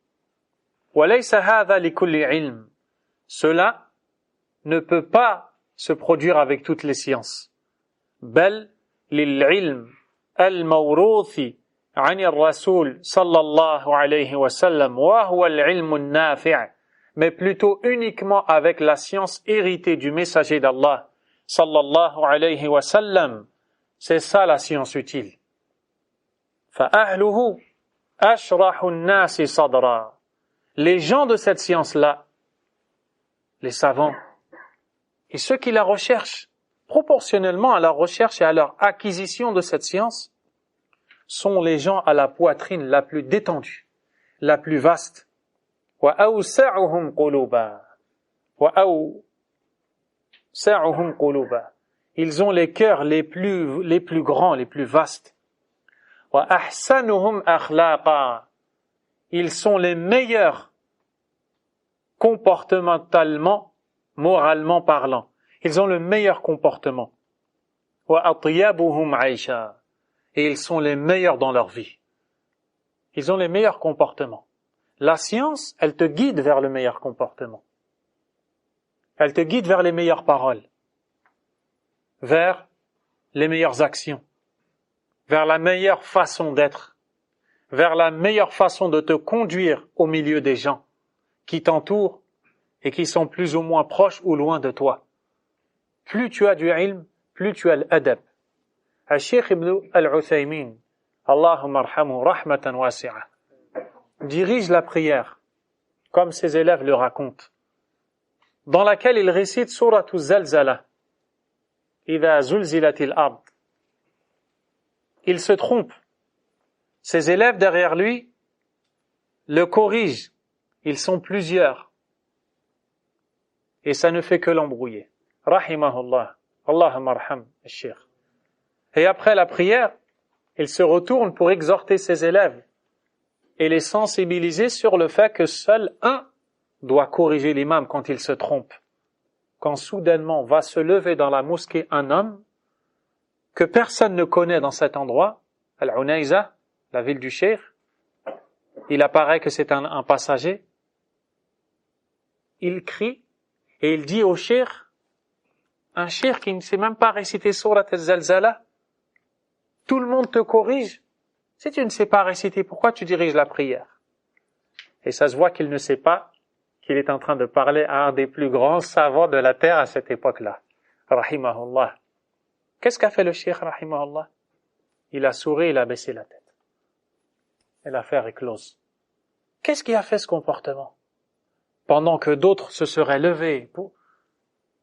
A: وليس هذا لكل علم. Cela ne peut pas se produire avec toutes les sciences. بل للعلم الموروث عن الرسول صلى الله عليه وسلم وهو العلم النافع. Mais plutôt uniquement avec la science héritée du messager d'Allah sallallahu alayhi wa sallam. C'est ça la science utile. فَأَهْلُهُ أَشْرَحُ النَّاسِ صَدْرًا. Les gens de cette science-là, les savants, et ceux qui la recherchent, proportionnellement à la recherche et à leur acquisition de cette science, sont les gens à la poitrine la plus détendue, la plus vaste. وَأَوْسَعُهُمْ قُلُوبًا. وَأَوْسَعُهُمْ قُلُوبًا. Ils ont les cœurs les plus grands, les plus vastes. وَأَحْسَنُهُمْ أَخْلَاقًا. Ils sont les meilleurs comportementalement, moralement parlant. Ils ont le meilleur comportement. وَأَطْيَبُهُمْ عَيْشًا. Et ils sont les meilleurs dans leur vie. Ils ont les meilleurs comportements. La science, elle te guide vers le meilleur comportement. Elle te guide vers les meilleures paroles, vers les meilleures actions, vers la meilleure façon d'être, vers la meilleure façon de te conduire au milieu des gens qui t'entourent et qui sont plus ou moins proches ou loin de toi. Plus tu as du ilm, plus tu as l'adab. Al-Sheikh Ibn al-Uthaymin, Allahumma arhamhu rahmatan wasi'a, dirige la prière, comme ses élèves le racontent, dans laquelle il récite Suratu Zalzala, Idha zulzilatil ard. Il se trompe. Ses élèves derrière lui le corrigent. Ils sont plusieurs. Et ça ne fait que l'embrouiller. Rahimahullah. Allahumma arham al-Sheikh. Et après la prière, il se retourne pour exhorter ses élèves et les sensibiliser sur le fait que seul un doit corriger l'imam quand il se trompe. Quand soudainement va se lever dans la mosquée un homme que personne ne connaît dans cet endroit, Al-Unayza, la ville du Cheikh, il apparaît que c'est un passager, il crie et il dit au Cheikh, un Cheikh qui ne sait même pas réciter Surat al-Zalzala, tout le monde te corrige. Si tu ne sais pas réciter, pourquoi tu diriges la prière? Et ça se voit qu'il ne sait pas qu'il est en train de parler à un des plus grands savants de la terre à cette époque-là. Rahimahullah. Qu'est-ce qu'a fait le Cheikh, rahimahullah? Il a souri, il a baissé la tête. Et l'affaire est close. Qu'est-ce qui a fait ce comportement? Pendant que d'autres se seraient levés.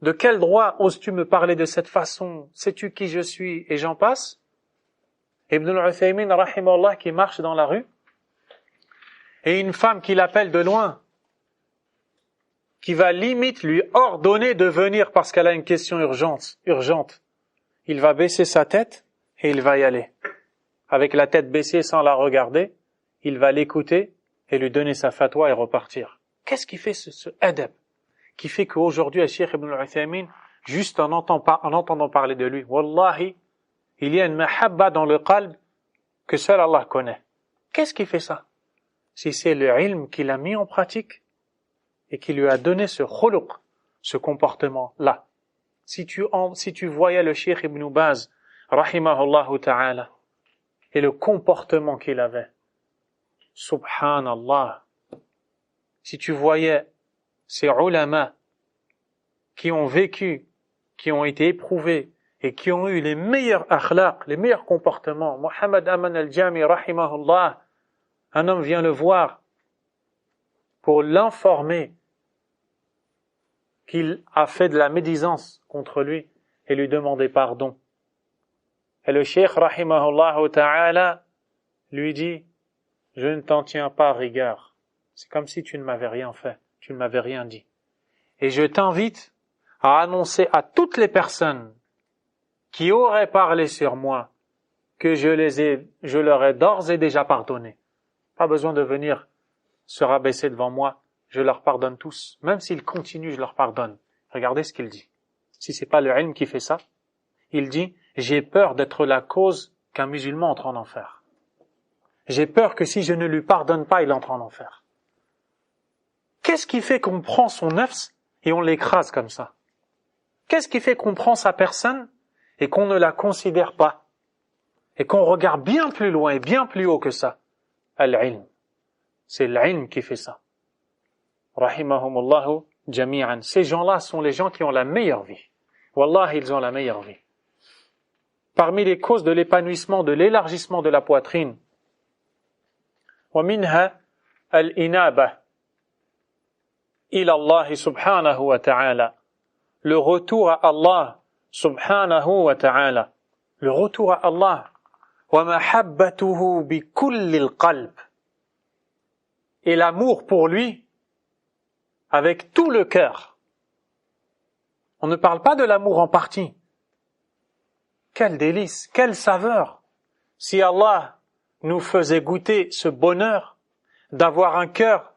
A: De quel droit oses-tu me parler de cette façon? Sais-tu qui je suis? Et j'en passe. Ibn al-Uthaymin, rahimahullah, qui marche dans la rue, et une femme qui l'appelle de loin, qui va limite lui ordonner de venir parce qu'elle a une question urgente. Il va baisser sa tête et il va y aller. Avec la tête baissée sans la regarder, il va l'écouter et lui donner sa fatwa et repartir. Qu'est-ce qui fait ce adab qui fait qu'aujourd'hui, Cheikh Ibn al-Uthaymin, juste en entendant parler de lui, wallahi, il y a une mahabba dans le qalb que seul Allah connaît. Qu'est-ce qui fait ça? Si c'est le ilm qu'il a mis en pratique et qui lui a donné ce khuluq, ce comportement-là. si tu voyais le Cheikh Ibn Baz, rahimahullah ta'ala, et le comportement qu'il avait, subhanallah, si tu voyais ces ulama qui ont vécu, qui ont été éprouvés et qui ont eu les meilleurs akhlaq, les meilleurs comportements. Mohammed Aman al-Jami, rahimahullah, un homme vient le voir pour l'informer qu'il a fait de la médisance contre lui et lui demander pardon. Et le cheikh, rahimahullah ta'ala, lui dit, je ne t'en tiens pas rigueur. C'est comme si tu ne m'avais rien fait, tu ne m'avais rien dit. Et je t'invite à annoncer à toutes les personnes qui auraient parlé sur moi que je leur ai d'ores et déjà pardonné. Pas besoin de venir se rabaisser devant moi, je leur pardonne tous. Même s'ils continuent, je leur pardonne. Regardez ce qu'il dit. Si c'est pas le ilm qui fait ça, il dit, j'ai peur d'être la cause qu'un musulman entre en enfer. J'ai peur que si je ne lui pardonne pas, il entre en enfer. Qu'est-ce qui fait qu'on prend son nafs et on l'écrase comme ça? Qu'est-ce qui fait qu'on prend sa personne et qu'on ne la considère pas? Et qu'on regarde bien plus loin et bien plus haut que ça? Al-ilm. C'est l'ilm qui fait ça. Rahimahumullahu jami'an. Ces gens-là sont les gens qui ont la meilleure vie. Wallah, ils ont la meilleure vie. Parmi les causes de l'épanouissement, de l'élargissement de la poitrine, وَمِنْهَا الْإِنَابَةِ إِلَى اللَّهِ سُبْحَانَهُ وَتَعَالَى. Le retour à Allah subhanahu wa ta'ala. Le retour à Allah. وَمَحَبَّتُهُ بِكُلِّ الْقَلْبِ. Et l'amour pour lui avec tout le cœur. On ne parle pas de l'amour en partie. Quel délice, quelle saveur. Si Allah nous faisait goûter ce bonheur d'avoir un cœur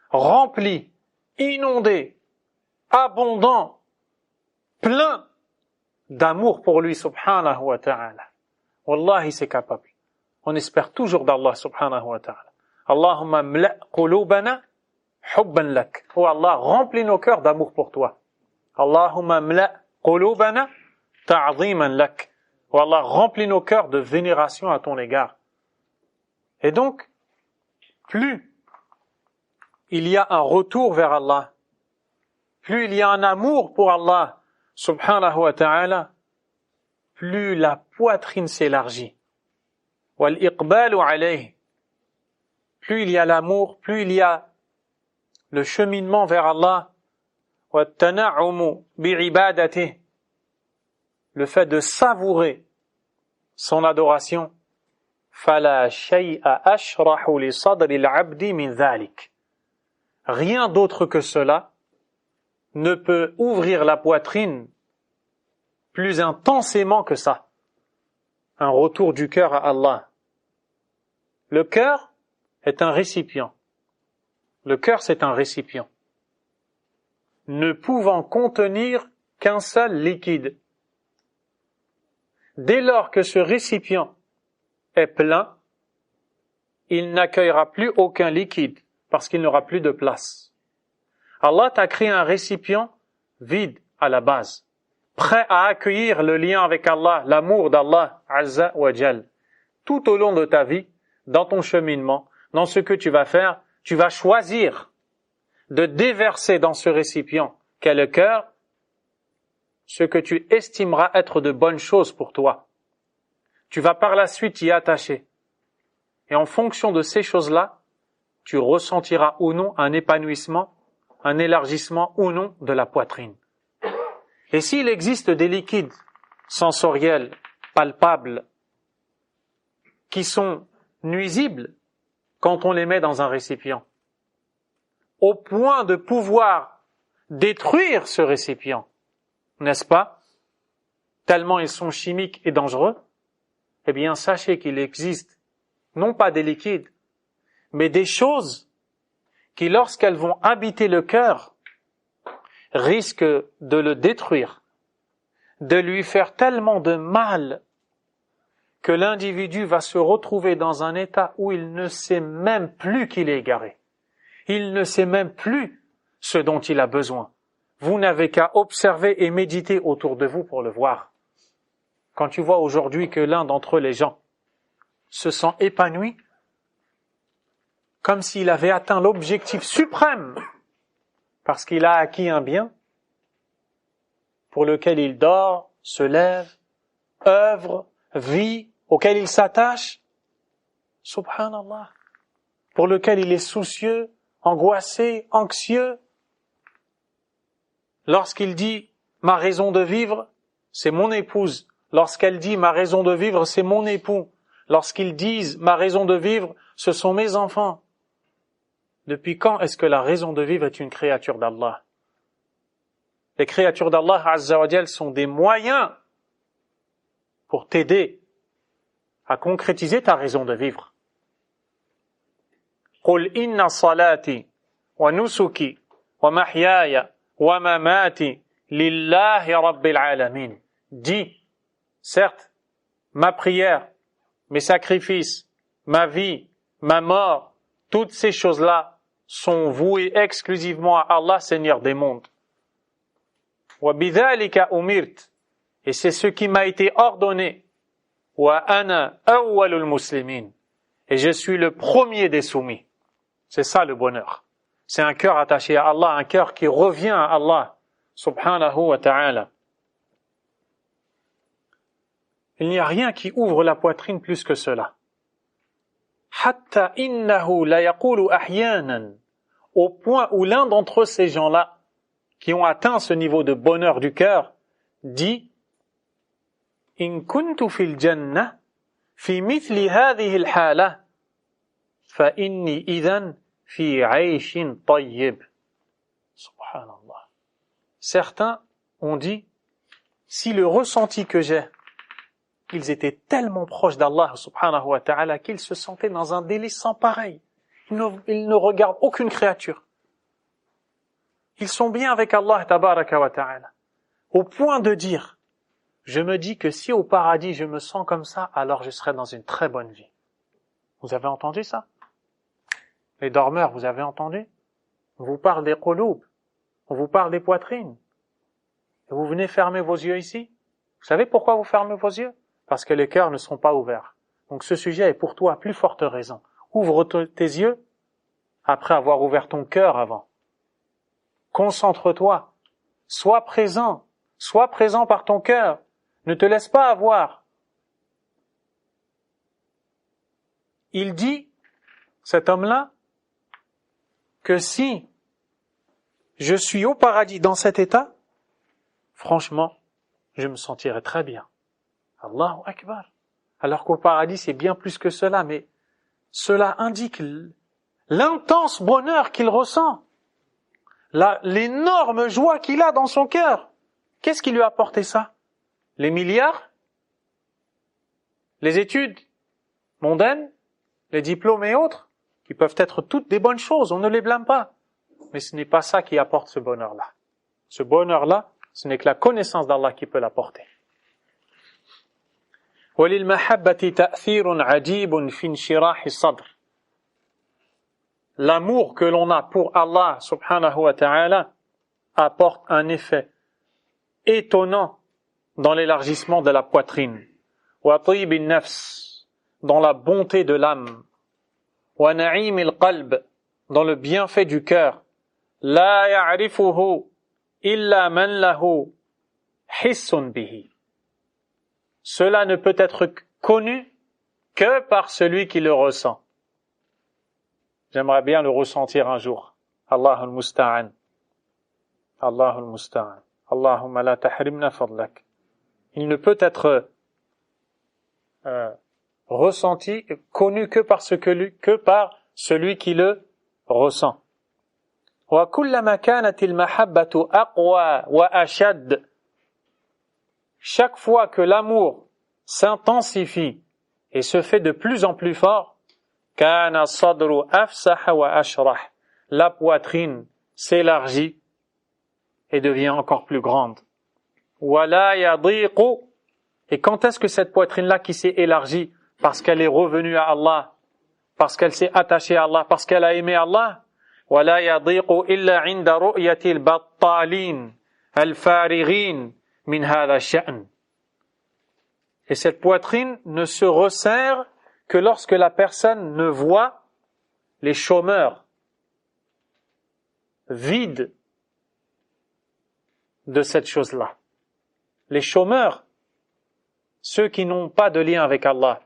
A: rempli, inondé, abondant, plein d'amour pour lui subhanahu wa ta'ala. Wallahi, c'est capable. On espère toujours d'Allah subhanahu wa ta'ala. Allahumma mla' qulubana hubban lak. Oh Allah, remplis nos cœurs d'amour pour toi. Allahumma mla' qulubana ta'ziman lak. Oh Allah, remplis nos cœurs de vénération à ton égard. Et donc, plus il y a un retour vers Allah, plus il y a un amour pour Allah subhanahu wa ta'ala, plus la poitrine s'élargit. Wal iqbalu alayhi. Plus il y a l'amour, plus il y a le cheminement vers Allah, wa tana'umu bi'ibadatihi, le fait de savourer son adoration, fala shay'a ashrahu li sadri al-'abdi min dhalik. Rien d'autre que cela ne peut ouvrir la poitrine plus intensément que ça. Un retour du cœur à Allah. Le cœur est un récipient. Le cœur, c'est un récipient. Ne pouvant contenir qu'un seul liquide. Dès lors que ce récipient est plein, il n'accueillera plus aucun liquide parce qu'il n'aura plus de place. Allah t'a créé un récipient vide à la base, prêt à accueillir le lien avec Allah, l'amour d'Allah Azza wa Jal. Tout au long de ta vie, dans ton cheminement, dans ce que tu vas faire, tu vas choisir de déverser dans ce récipient qu'est le cœur ce que tu estimeras être de bonnes choses pour toi. Tu vas par la suite y attacher. Et en fonction de ces choses-là, tu ressentiras ou non un épanouissement, un élargissement ou non de la poitrine. Et s'il existe des liquides sensoriels, palpables, qui sont nuisibles quand on les met dans un récipient, au point de pouvoir détruire ce récipient, n'est-ce pas? Tellement ils sont chimiques et dangereux, eh bien sachez qu'il existe non pas des liquides, mais des choses qui, lorsqu'elles vont habiter le cœur, risquent de le détruire, de lui faire tellement de mal que l'individu va se retrouver dans un état où il ne sait même plus qu'il est égaré. Il ne sait même plus ce dont il a besoin. Vous n'avez qu'à observer et méditer autour de vous pour le voir. Quand tu vois aujourd'hui que l'un d'entre les gens se sent épanoui, comme s'il avait atteint l'objectif suprême, parce qu'il a acquis un bien pour lequel il dort, se lève, œuvre, vit, auquel il s'attache, subhanallah, pour lequel il est soucieux, angoissé, anxieux. Lorsqu'il dit « ma raison de vivre, c'est mon épouse », lorsqu'elle dit « ma raison de vivre, c'est mon époux », lorsqu'ils disent « ma raison de vivre, ce sont mes enfants », depuis quand est-ce que la raison de vivre est une créature d'Allah? Les créatures d'Allah Azza wa Jal sont des moyens pour t'aider à concrétiser ta raison de vivre. قُلْ إِنَّ صَلَاتِي وَنُسُكِي وَمَحْيَايَ وَمَمَاتِي لِلَّهِ رَبِّ الْعَالَمِينَ. Dis, certes, ma prière, mes sacrifices, ma vie, ma mort, toutes ces choses-là sont vouées exclusivement à Allah, Seigneur des mondes. وَبِذَلِكَ أُمِرْتُ. Et c'est ce qui m'a été ordonné. وَأَنَا أَوَّلُ الْمُسْلِمِينَ. Et je suis le premier des soumis. C'est ça le bonheur. C'est un cœur attaché à Allah, un cœur qui revient à Allah, subhanahu wa ta'ala. Il n'y a rien qui ouvre la poitrine plus que cela. حَتَّى إِنَّهُ لَيَقُولُ أَحْيَانًا. Au point où l'un d'entre ces gens-là, qui ont atteint ce niveau de bonheur du cœur, dit إِن كُنْتُ فِي الْجَنَّةِ فِي مِثْلِ هَذِهِ الْحَالَةِ فَإِنِّي إِذًا فِي عَيْشٍ طَيِّبٍ. Subhanallah. Certains ont dit, si le ressenti que j'ai, ils étaient tellement proches d'Allah subhanahu wa ta'ala qu'ils se sentaient dans un délice sans pareil. Ils ne regardent aucune créature. Ils sont bien avec Allah tabaraka wa ta'ala. Au point de dire, je me dis que si au paradis je me sens comme ça, alors je serai dans une très bonne vie. Vous avez entendu ça? Les dormeurs, vous avez entendu? On vous parle des qouloub, on vous parle des poitrines. Et vous venez fermer vos yeux ici? Vous savez pourquoi vous fermez vos yeux? Parce que les cœurs ne sont pas ouverts. Donc ce sujet est pour toi à plus forte raison. Ouvre tes yeux après avoir ouvert ton cœur avant. Concentre-toi. Sois présent par ton cœur. Ne te laisse pas avoir. Il dit, cet homme-là, que si je suis au paradis dans cet état, franchement, je me sentirai très bien. Allahu Akbar. Alors qu'au paradis, c'est bien plus que cela, mais cela indique l'intense bonheur qu'il ressent, l'énorme joie qu'il a dans son cœur. Qu'est-ce qui lui a apporté ça? Les milliards? Les études mondaines? Les diplômes et autres? Qui peuvent être toutes des bonnes choses, on ne les blâme pas. Mais ce n'est pas ça qui apporte ce bonheur-là. Ce bonheur-là, ce n'est que la connaissance d'Allah qui peut l'apporter. وَلِلْمَحَبَّةِ تَأْثِيرٌ عَجِيبٌ فِي انشِرَاحِ الصَّدْرِ. L'amour que l'on a pour Allah subhanahu wa ta'ala apporte un effet étonnant dans l'élargissement de la poitrine. وَطِيبِ النَّفْسِ, dans la bonté de l'âme. وَنَعِيمِ الْقَلْبِ, dans le bienfait du cœur. لَا يَعْرِفُهُ إِلَّا مَنْ لَهُ حِسٌّ بِهِ. Cela ne peut être connu que par celui qui le ressent. J'aimerais bien le ressentir un jour. Allahul musta'an. Allahul musta'an. Allahumma la tahrimna fadlak. Il ne peut être ressenti, connu que par celui qui le ressent. وَكُلَّمَا كَانَتِ الْمَحَبَّةُ أَقْوَى وَأَشَدَّ. Chaque fois que l'amour s'intensifie et se fait de plus en plus fort, كَانَ الصَّدْرُ أَفْسَحَ وَأَشْرَحَ. La poitrine s'élargit et devient encore plus grande. وَلَا يَضِيقُ. Et quand est-ce que cette poitrine-là qui s'est élargie, parce qu'elle est revenue à Allah, parce qu'elle s'est attachée à Allah, parce qu'elle a aimé Allah, ولا يضيق إلا عند رؤية البطالين الفارغين من هذا الشأن. Et cette poitrine ne se resserre que lorsque la personne ne voit les chômeurs vides de cette chose-là. Les chômeurs, ceux qui n'ont pas de lien avec Allah.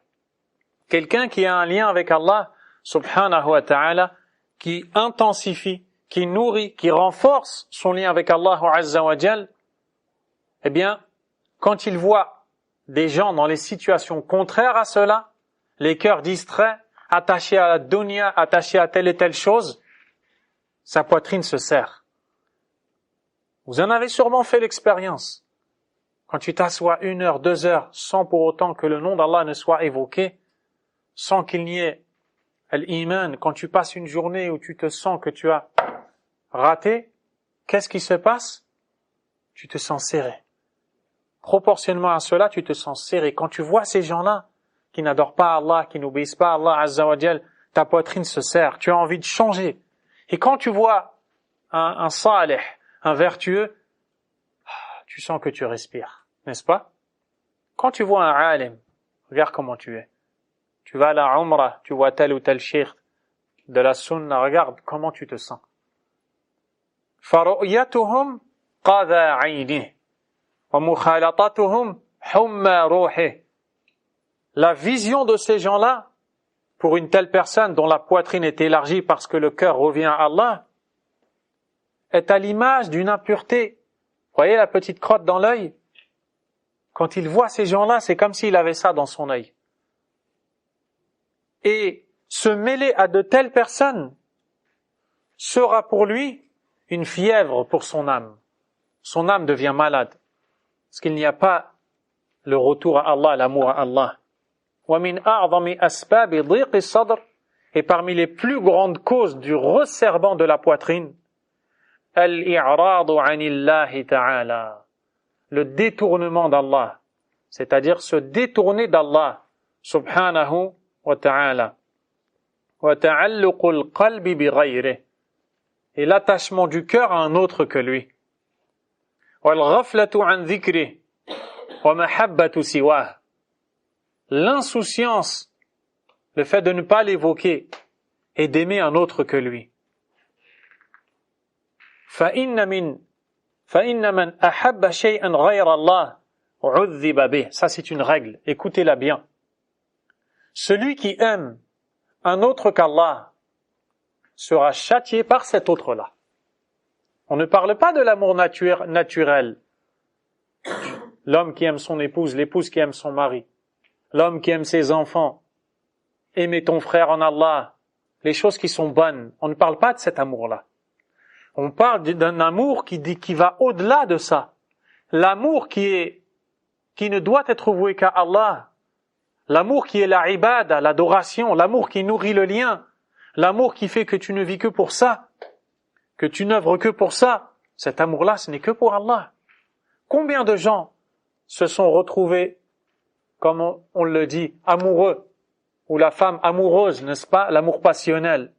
A: Quelqu'un qui a un lien avec Allah, subhanahu wa ta'ala, qui intensifie, qui nourrit, qui renforce son lien avec Allah azza wa jal, eh bien, quand il voit des gens dans les situations contraires à cela, les cœurs distraits, attachés à la dunya, attachés à telle et telle chose, sa poitrine se serre. Vous en avez sûrement fait l'expérience. Quand tu t'assois 1 heure, 2 heures, sans pour autant que le nom d'Allah ne soit évoqué, sans qu'il n'y ait l'iman, quand tu passes une journée où tu te sens que tu as raté, qu'est-ce qui se passe? Tu te sens serré. Proportionnellement à cela, tu te sens serré. Quand tu vois ces gens-là, qui n'adorent pas Allah, qui n'obéissent pas à Allah azza wa jal, ta poitrine se serre. Tu as envie de changer. Et quand tu vois un salih, un vertueux, tu sens que tu respires, n'est-ce pas? Quand tu vois un alim, regarde comment tu es. Tu vas à la umrah, tu vois tel ou tel cheikh de la sunna, regarde comment tu te sens. فَرُؤْيَتُهُمْ قَذَا عَيْنِهِ وَمُخَالَطَتُهُمْ حُمَّى رُوحِهِ. La vision de ces gens-là, pour une telle personne dont la poitrine est élargie parce que le cœur revient à Allah, est à l'image d'une impureté. Vous voyez la petite crotte dans l'œil? Quand il voit ces gens-là, c'est comme s'il avait ça dans son œil. Et se mêler à de telles personnes sera pour lui une fièvre pour son âme. Son âme devient malade. Parce qu'il n'y a pas le retour à Allah, l'amour à Allah. وَمِنْ أَعْظَمِ أَسْبَابِ ضِيقِ الصَّدْرِ. Et parmi les plus grandes causes du resserrement de la poitrine, الْإِعْرَاضُ عَنِ اللَّهِ تَعَالَى. Le détournement d'Allah. C'est-à-dire se détourner d'Allah, subhanahu wa ta'ala. وَتَعَلُّقُ الْقَلْبِ بِغَيْرِهِ. Et l'attachement du cœur à un autre que lui. وَالْغَفْلَةُ عَنْ ذِكْرِهِ وَمَحَبَّةُ سِوَاهِ. L'insouciance, le fait de ne pas l'évoquer et d'aimer un autre que lui. فَإِنَّ مَنْ أَحَبَّ شَيْئًا غَيْرَ اللَّهِ عُذِّبَ بِهِ. Ça c'est une règle, écoutez-la bien. Celui qui aime un autre qu'Allah sera châtié par cet autre-là. On ne parle pas de l'amour naturel. L'homme qui aime son épouse, l'épouse qui aime son mari, l'homme qui aime ses enfants, aimer ton frère en Allah, les choses qui sont bonnes. On ne parle pas de cet amour-là. On parle d'un amour qui va au-delà de ça. L'amour qui ne doit être voué qu'à Allah. L'amour qui est la ibada, l'adoration, l'amour qui nourrit le lien, l'amour qui fait que tu ne vis que pour ça, que tu n'œuvres que pour ça. Cet amour-là, ce n'est que pour Allah. Combien de gens se sont retrouvés, comme on le dit, amoureux, ou la femme amoureuse, n'est-ce pas, l'amour passionnel.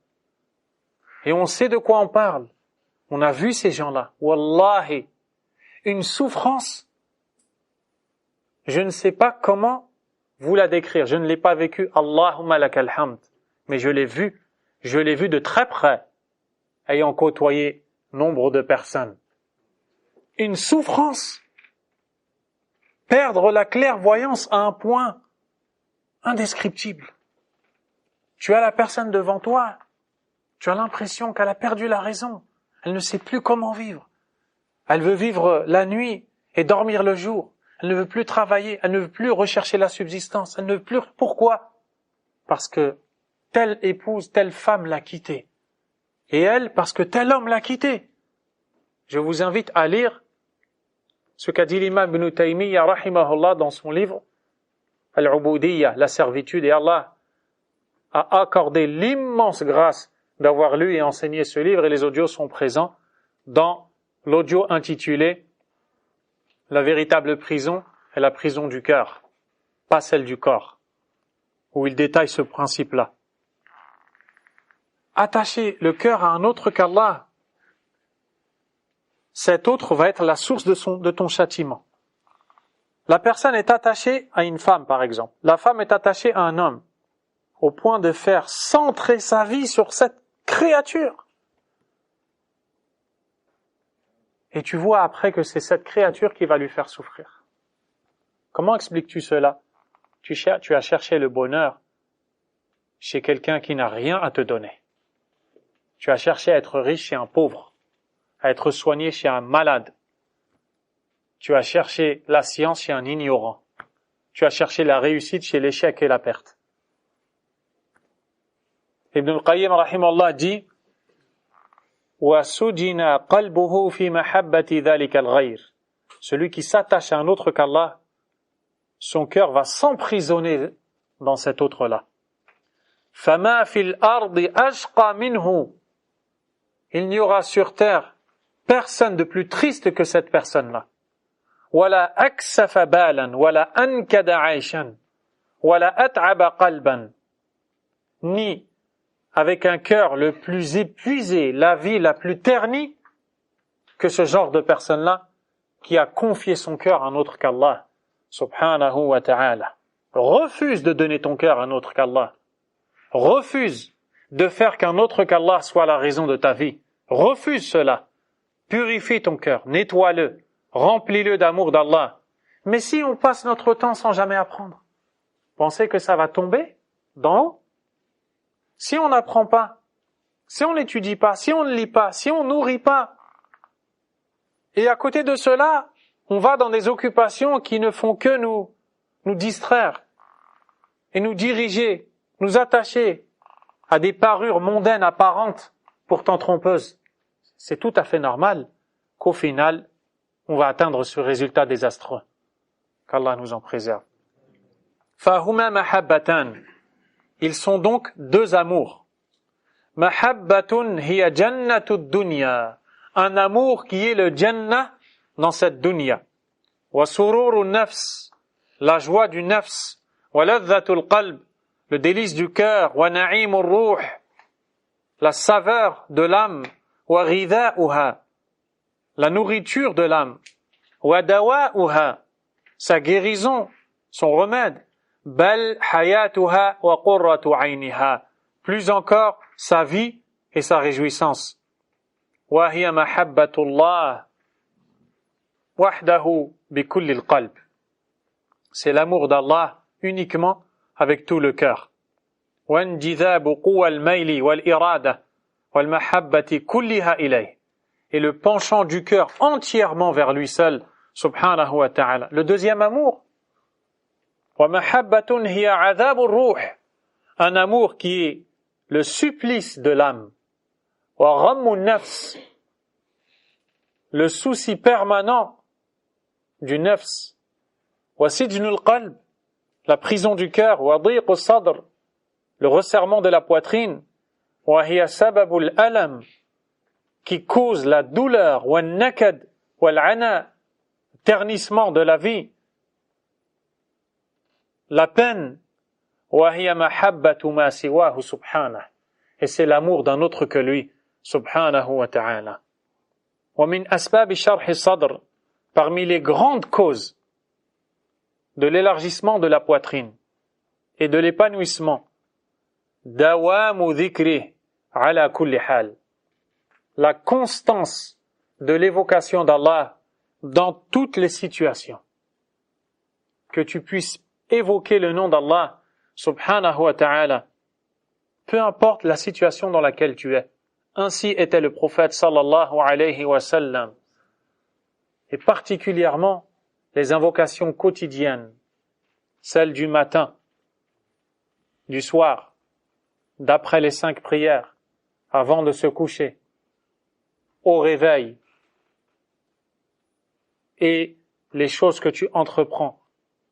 A: Et on sait de quoi on parle. On a vu ces gens-là. Wallahi, une souffrance, je ne sais pas comment vous la décrire. Je ne l'ai pas vécu, Allahumma lakal hamd, mais je l'ai vu de très près, ayant côtoyé nombre de personnes. Une souffrance, perdre la clairvoyance à un point indescriptible. Tu as la personne devant toi, tu as l'impression qu'elle a perdu la raison, elle ne sait plus comment vivre. Elle veut vivre la nuit et dormir le jour. Elle ne veut plus travailler, elle ne veut plus rechercher la subsistance, elle ne veut plus... Pourquoi? Parce que telle épouse, telle femme l'a quitté. Et elle, parce que tel homme l'a quitté. Je vous invite à lire ce qu'a dit l'imam Ibn Taymiyyah, rahimahullah, dans son livre Al-Ubudiyya, la servitude, et Allah a accordé l'immense grâce d'avoir lu et enseigné ce livre, et les audios sont présents dans l'audio intitulé La véritable prison est la prison du cœur, pas celle du corps, où il détaille ce principe-là.
B: attacher le cœur à un autre qu'Allah, cet autre va être la source de ton châtiment. La personne est attachée à une femme, par exemple. La femme est attachée à un homme, au point de faire centrer sa vie sur cette créature. Et tu vois après que c'est cette créature qui va lui faire souffrir. Comment expliques-tu cela? Tu as cherché le bonheur chez quelqu'un qui n'a rien à te donner. Tu as cherché à être riche chez un pauvre, à être soigné chez un malade. Tu as cherché la science chez un ignorant. Tu as cherché la réussite chez l'échec et la perte. Ibn al-Qayyim rahimahullah dit وَسُجِنَ قَلْبُهُ فِي مَحَبَّةِ ذَلِكَ الْغَيْرِ. Celui qui s'attache à un autre qu'Allah, son cœur va s'emprisonner dans cet autre-là. فَمَا فِي الْأَرْضِ أَشْقَى مِنْهُ. Il n'y aura sur terre personne de plus triste que cette personne-là. وَلَا أَكْسَفَ بَالًا وَلَا أَنْكَدَ عَيْشًا وَلَا أَتْعَبَ قَلْبًا. Ni avec un cœur le plus épuisé, la vie la plus ternie, que ce genre de personne-là qui a confié son cœur à un autre qu'Allah, subhanahu wa ta'ala. Refuse de donner ton cœur à un autre qu'Allah. Refuse de faire qu'un autre qu'Allah soit la raison de ta vie. Refuse cela. Purifie ton cœur, nettoie-le, remplis-le d'amour d'Allah. Mais si on passe notre temps sans jamais apprendre, pensez que ça va tomber d'en haut? Si on n'apprend pas, si on n'étudie pas, si on ne lit pas, si on nourrit pas, et à côté de cela, on va dans des occupations qui ne font que nous distraire et nous diriger, nous attacher à des parures mondaines apparentes, pourtant trompeuses. C'est tout à fait normal qu'au final, on va atteindre ce résultat désastreux. Qu'Allah nous en préserve. فَهُمَا مَحَبَّتَانِ. Ils sont donc deux amours. Mahabbatun hiya jannatud dunya. Un amour qui est le jannah dans cette dunya. Wa sururun nafs. La joie du nafs. Wa ladhatul qalb. Le délice du cœur. Wa na'imur ruh. La saveur de l'âme. Wa ghidha'uha. La nourriture de l'âme. Wa dawa'uha. Sa guérison, son remède. Bal hayatuha wa qurratu ayniha. Plus encore, sa vie et sa réjouissance. Wa hiya mahabbatullah wahdahu bi kulli al-qalb. C'est l'amour d'Allah uniquement avec tout le cœur. Wa injidhabu quwwa al-mayli wal-irada wal-mahabbati kulliha ilayh. Et le penchant du cœur entièrement vers lui seul, subhanahu wa ta'ala. Le deuxième amour, وَمَحَبَّةٌ هِيَ عَذَابُ الرُّوحِ. Un amour qui est le supplice de l'âme. وَغَمُّ النَّفْسِ. Le souci permanent du nafs. وَسِجْنُ الْقَلْبِ. La prison du cœur. وَضِيقُ الصَّدْرِ. Le resserrement de la poitrine. وَهِيَ سَبَبُ الْأَلَمِ. Qui cause la douleur. وَالنَّكَدْ وَالْعَنَى. Ternissement de la vie. La peine, وَهِيَ مَحَبَّةُ مَا سِوَاهُ سُبْحَانَهُ. Et c'est l'amour d'un autre que lui, subhanahu wa ta'ala. وَمِنْ أَسْبَابِ شَرْحِ الصَّدْرِ. Parmi les grandes causes de l'élargissement de la poitrine et de l'épanouissement, دَوَامُ ذِكْرِهِ عَلَى كُلِّ حَالٍ. La constance de l'évocation d'Allah dans toutes les situations. Que tu puisses évoquer le nom d'Allah, subhanahu wa ta'ala, peu importe la situation dans laquelle tu es. Ainsi était le prophète sallallahu alayhi wa sallam. Et particulièrement les invocations quotidiennes, celles du matin, du soir, d'après les 5 prières, avant de se coucher, au réveil, et les choses que tu entreprends,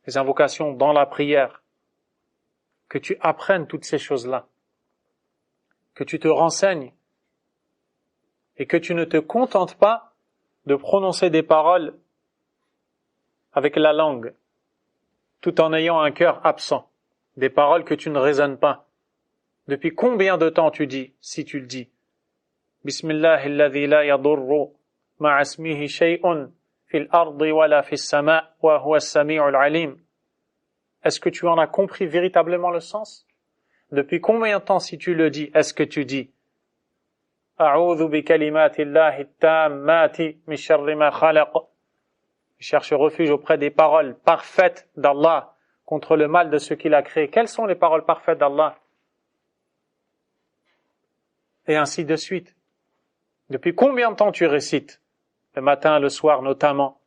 B: les invocations dans la prière, que tu apprennes toutes ces choses-là, que tu te renseignes et que tu ne te contentes pas de prononcer des paroles avec la langue, tout en ayant un cœur absent, des paroles que tu ne raisonnes pas, Depuis combien de temps tu dis, si tu le dis, Bismillah alladhi la yadurru ma'a ismihi shay'un fil ardi wala fis sama' wa huwa as-sami'ul 'alim. Est-ce que tu en as compris véritablement le sens? Depuis combien de temps, si tu le dis, est-ce que tu dis A'udhu bi kalimatillahi tammati min sharri ma khalaq. Je cherche refuge auprès des paroles parfaites d'Allah contre le mal de ce qu'il a créé. Quelles sont les paroles parfaites d'Allah? Et ainsi de suite. Depuis combien de temps tu récites? Le matin, le soir notamment.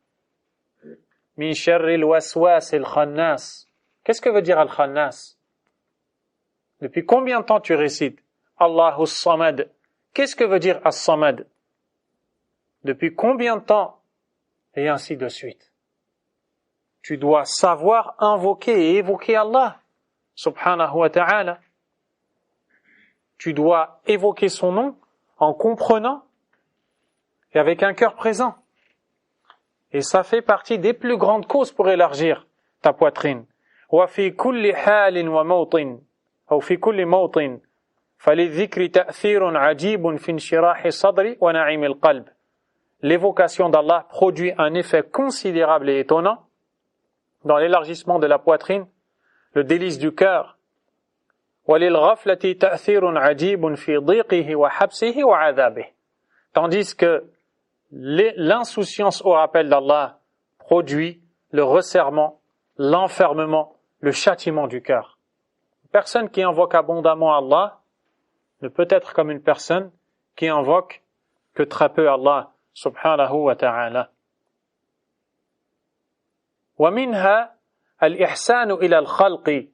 B: Min sharril waswas al-khannas. Qu'est-ce que veut dire al-khannas? Depuis combien de temps tu récites Allahu as-samad? Qu'est-ce que veut dire as-samad? Depuis combien de temps? Et ainsi de suite. Tu dois savoir invoquer et évoquer Allah, subhanahu wa ta'ala. Tu dois évoquer son nom en comprenant et avec un cœur présent. Et ça fait partie des plus grandes causes pour élargir ta poitrine. وفي كل حال وموطن أو في كل موطن فللذكر تأثير عجيب في انشراح الصدر ونعيم القلب. L'évocation d'Allah produit un effet considérable et étonnant dans l'élargissement de la poitrine, le délice du cœur. وَلِلْغَفْلَةِ تَأْثِيرٌ عَجِيبٌ فِي ضِيقِهِ وَحَبْسِهِ وَعَذَابِهِ. Tandis que l'insouciance au rappel d'Allah produit le resserrement, l'enfermement, le châtiment du cœur. Une personne qui invoque abondamment Allah ne peut être comme une personne qui invoque que très peu Allah subhanahu wa ta'ala. ومنها الإحسان إلى الخلق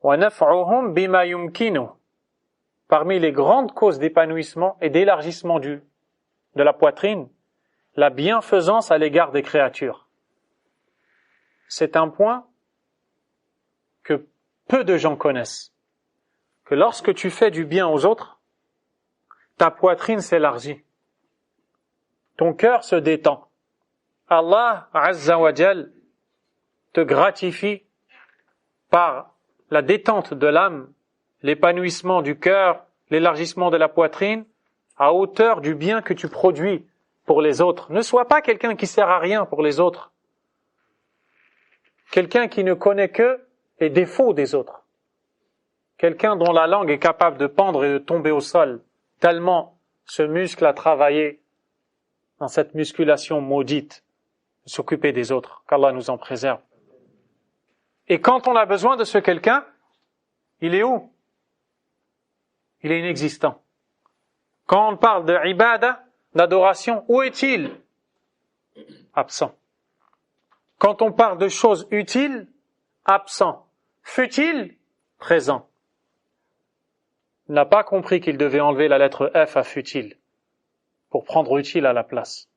B: ونفعهم بما يمكنه. Parmi les grandes causes d'épanouissement et d'élargissement de la poitrine, la bienfaisance à l'égard des créatures. C'est un point que peu de gens connaissent. Que lorsque tu fais du bien aux autres, ta poitrine s'élargit. Ton cœur se détend. Allah Azza wa Jal te gratifie par la détente de l'âme, l'épanouissement du cœur, l'élargissement de la poitrine, à hauteur du bien que tu produis pour les autres. Ne sois pas quelqu'un qui sert à rien pour les autres. Quelqu'un qui ne connaît que les défauts des autres. Quelqu'un dont la langue est capable de pendre et de tomber au sol, tellement ce muscle a travaillé dans cette musculation maudite, de s'occuper des autres, qu'Allah nous en préserve. Et quand on a besoin de ce quelqu'un, il est où? Il est inexistant. Quand on parle de ibadah, d'adoration, où est-il? Absent. Quand on parle de choses utiles, absent. Futile, présent. Il n'a pas compris qu'il devait enlever la lettre F à futile pour prendre utile à la place.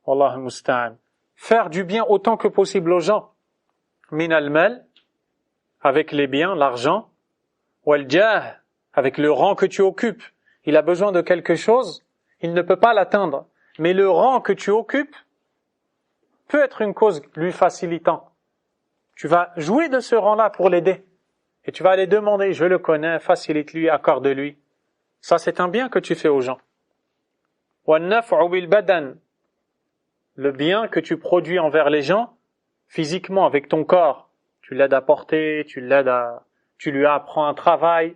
B: Wallahu musta'an. Faire du bien autant que possible aux gens. Min al-mal, avec les biens, l'argent. Wal jah, avec le rang que tu occupes. Il a besoin de quelque chose, il ne peut pas l'atteindre. Mais le rang que tu occupes peut être une cause lui facilitant. Tu vas jouer de ce rang-là pour l'aider. Et tu vas aller demander, je le connais, facilite-lui, accorde-lui. Ça, c'est un bien que tu fais aux gens. وَالنَّفْعُ بِالْبَدَنِ. Le bien que tu produis envers les gens, physiquement, avec ton corps. Tu l'aides à porter, tu lui apprends un travail,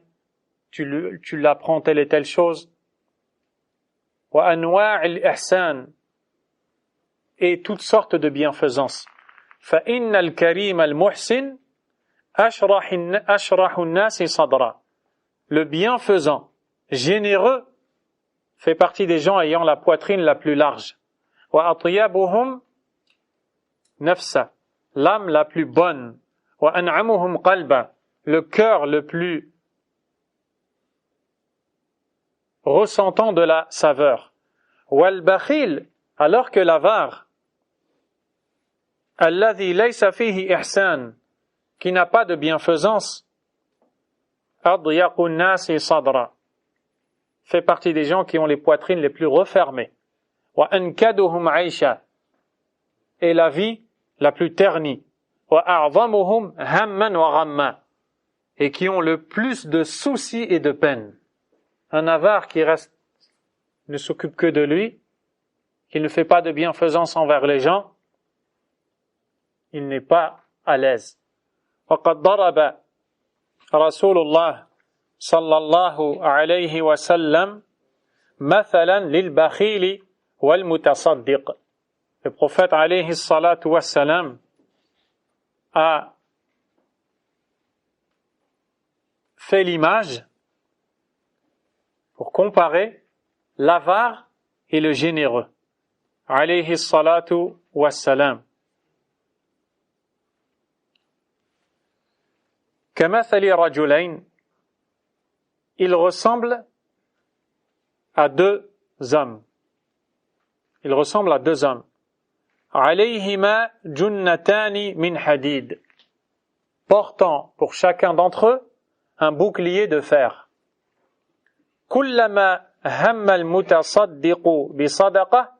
B: tu l'apprends telle et telle chose. وَأَنْوَاعِ الْإِحْسَانِ. Et toutes sortes de bienfaisances. فَإِنَّ الْكَرِيمَ الْمُحْسِنِ أَشْرَحُ النَّاسِ صَدْرًا. Le bienfaisant, généreux, fait partie des gens ayant la poitrine la plus large. وَأَطْيَبُهُمْ نَفْسًا. L'âme la plus bonne. وَأَنْعَمُهُمْ قَلْبًا. Le cœur le plus ressentant de la saveur. وَالْبَخِيلِ. Alors que l'avare, الَّذِي لَيْسَ فِيهِ إِحْسَانٌ, qui n'a pas de bienfaisance, أَضْيَقُ النَّاسِ صَدْرًا, fait partie des gens qui ont les poitrines les plus refermées. وَأَنْكَدُهُمْ عَيْشًا, et la vie la plus ternie. وَأَعْظَمُهُمْ هَمًّا وَغَمًّا, et qui ont le plus de soucis et de peines. Un avare qui reste, ne s'occupe que de lui, qui ne fait pas de bienfaisance envers les gens, il n'est pas à l'aise. وقد ضرب رسول الله صلى الله عليه وسلم مثلا للبخيل والمتصدق. Le prophète alayhi salatu wassalam a fait l'image pour comparer l'avare et le généreux. Alayhi salatu wassalam. كمثل رجلين, il ressemble à deux hommes. Il ressemble à deux hommes. عليهما جنتان من حديد, portant pour chacun d'entre eux un bouclier de fer. كلما هم المتصدق بصدقة,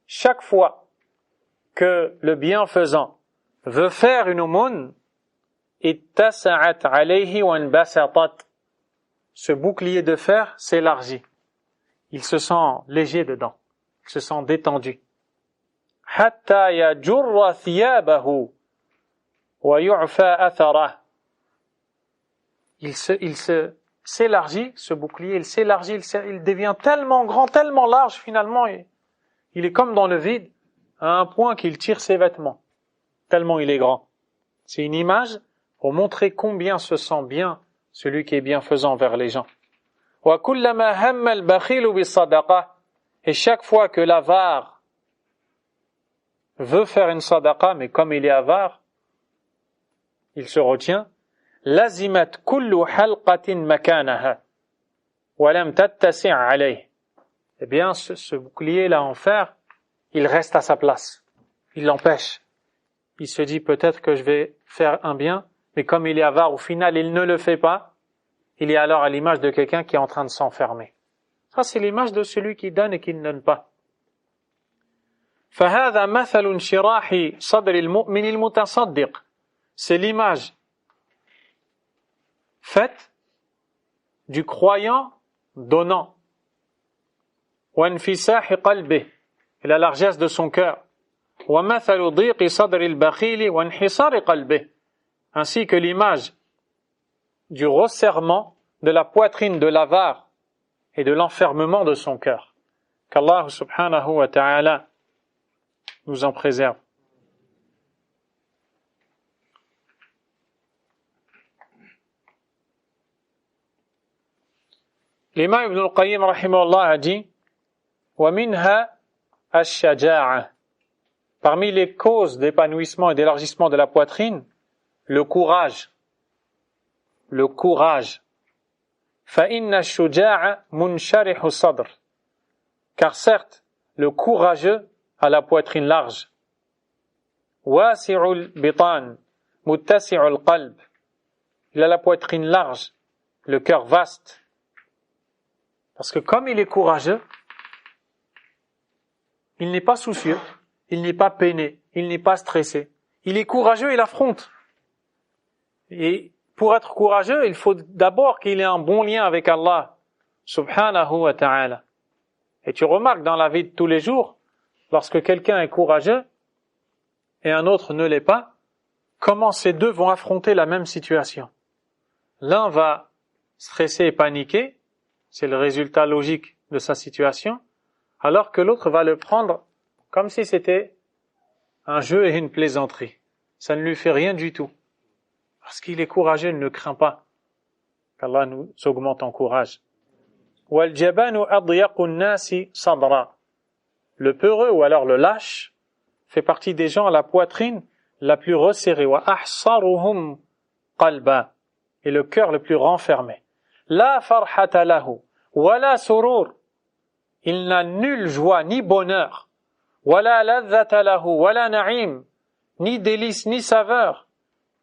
B: chaque fois que le bienfaisant veut faire une aumône, اتسعت عليه وانبسطت, ce bouclier de fer s'élargit. Il se sent léger dedans, il se sent détendu. حتى يجر ثيابه ويعفى أثره. Il s'élargit, ce bouclier, il s'élargit, il devient tellement grand, tellement large finalement, il est comme dans le vide, à un point qu'il tire ses vêtements, tellement il est grand. C'est une image pour montrer combien se sent bien celui qui est bienfaisant vers les gens. وَكُلَّمَا هَمَّ الْبَخِيلُ بِالصَّدَقَةِ, et chaque fois que l'avare veut faire une sadaqa, mais comme il est avare, il se retient. لَزِمَتْ كُلُّ حَلْقَةٍ مَكَانَهَا وَلَمْ تَتَّسِعْ عَلَيْهِ. Eh bien, ce bouclier-là en fer, il reste à sa place. Il l'empêche. Il se dit peut-être que je vais faire un bien, mais comme il est avare, au final, il ne le fait pas. Il est alors à l'image de quelqu'un qui est en train de s'enfermer. Ça, c'est l'image de celui qui donne et qui ne donne pas. فَهَذَا مَثَلُ انشِرَاحِ صَدْرِ الْمُؤْمِنِ الْمُتَصَدِّقِ. C'est l'image faite du croyant donnant. وَانْفِسَاحِ قَلْبِهِ, et la largesse de son cœur. وَمَثَلُ ضِيقِ صَدْرِ الْبَخِيلِ وَانْحِصَارِ قَلْبِهِ, ainsi que l'image du resserrement de la poitrine de l'avare et de l'enfermement de son cœur. Qu'Allah subhanahu wa ta'ala nous en préserve. L'imam Ibn al-Qayyim rahimahullah a dit وَمِنْهَا الشَّجَاعَةِ, parmi les causes d'épanouissement et d'élargissement de la poitrine, le courage. Le courage. فَإِنَّ الشُّجَاعَ مُنْشَرِحُ الصَّدْرِ, car certes, le courageux a la poitrine large. وَاسِعُ الْبِطَانِ مُتَّسِعُ الْقَلْبِ, il a la poitrine large, le cœur vaste. Parce que comme il est courageux, il n'est pas soucieux, il n'est pas peiné, il n'est pas stressé. Il est courageux, il affronte. Et pour être courageux, il faut d'abord qu'il ait un bon lien avec Allah, subhanahu wa ta'ala. Et tu remarques dans la vie de tous les jours, lorsque quelqu'un est courageux et un autre ne l'est pas, comment ces deux vont affronter la même situation. L'un va stresser et paniquer, c'est le résultat logique de sa situation, alors que l'autre va le prendre comme si c'était un jeu et une plaisanterie. Ça ne lui fait rien du tout. Parce qu'il est courageux, il ne craint pas. Qu'Allah nous augmente en courage. وَالْجَبَانُ أَضْيَقُ النَّاسِ صَدْرًا, le peureux ou alors le lâche fait partie des gens à la poitrine la plus resserrée. وَأَحْصَرُهُمْ قَلْبًا, et le cœur le plus renfermé. لَا فَرْحَةَ لَهُ وَلَا سُرُورٍ, il n'a nulle joie ni bonheur. وَلَا لَذَّةَ لَهُ وَلَا نَعِيمٍ, ni délice ni saveur.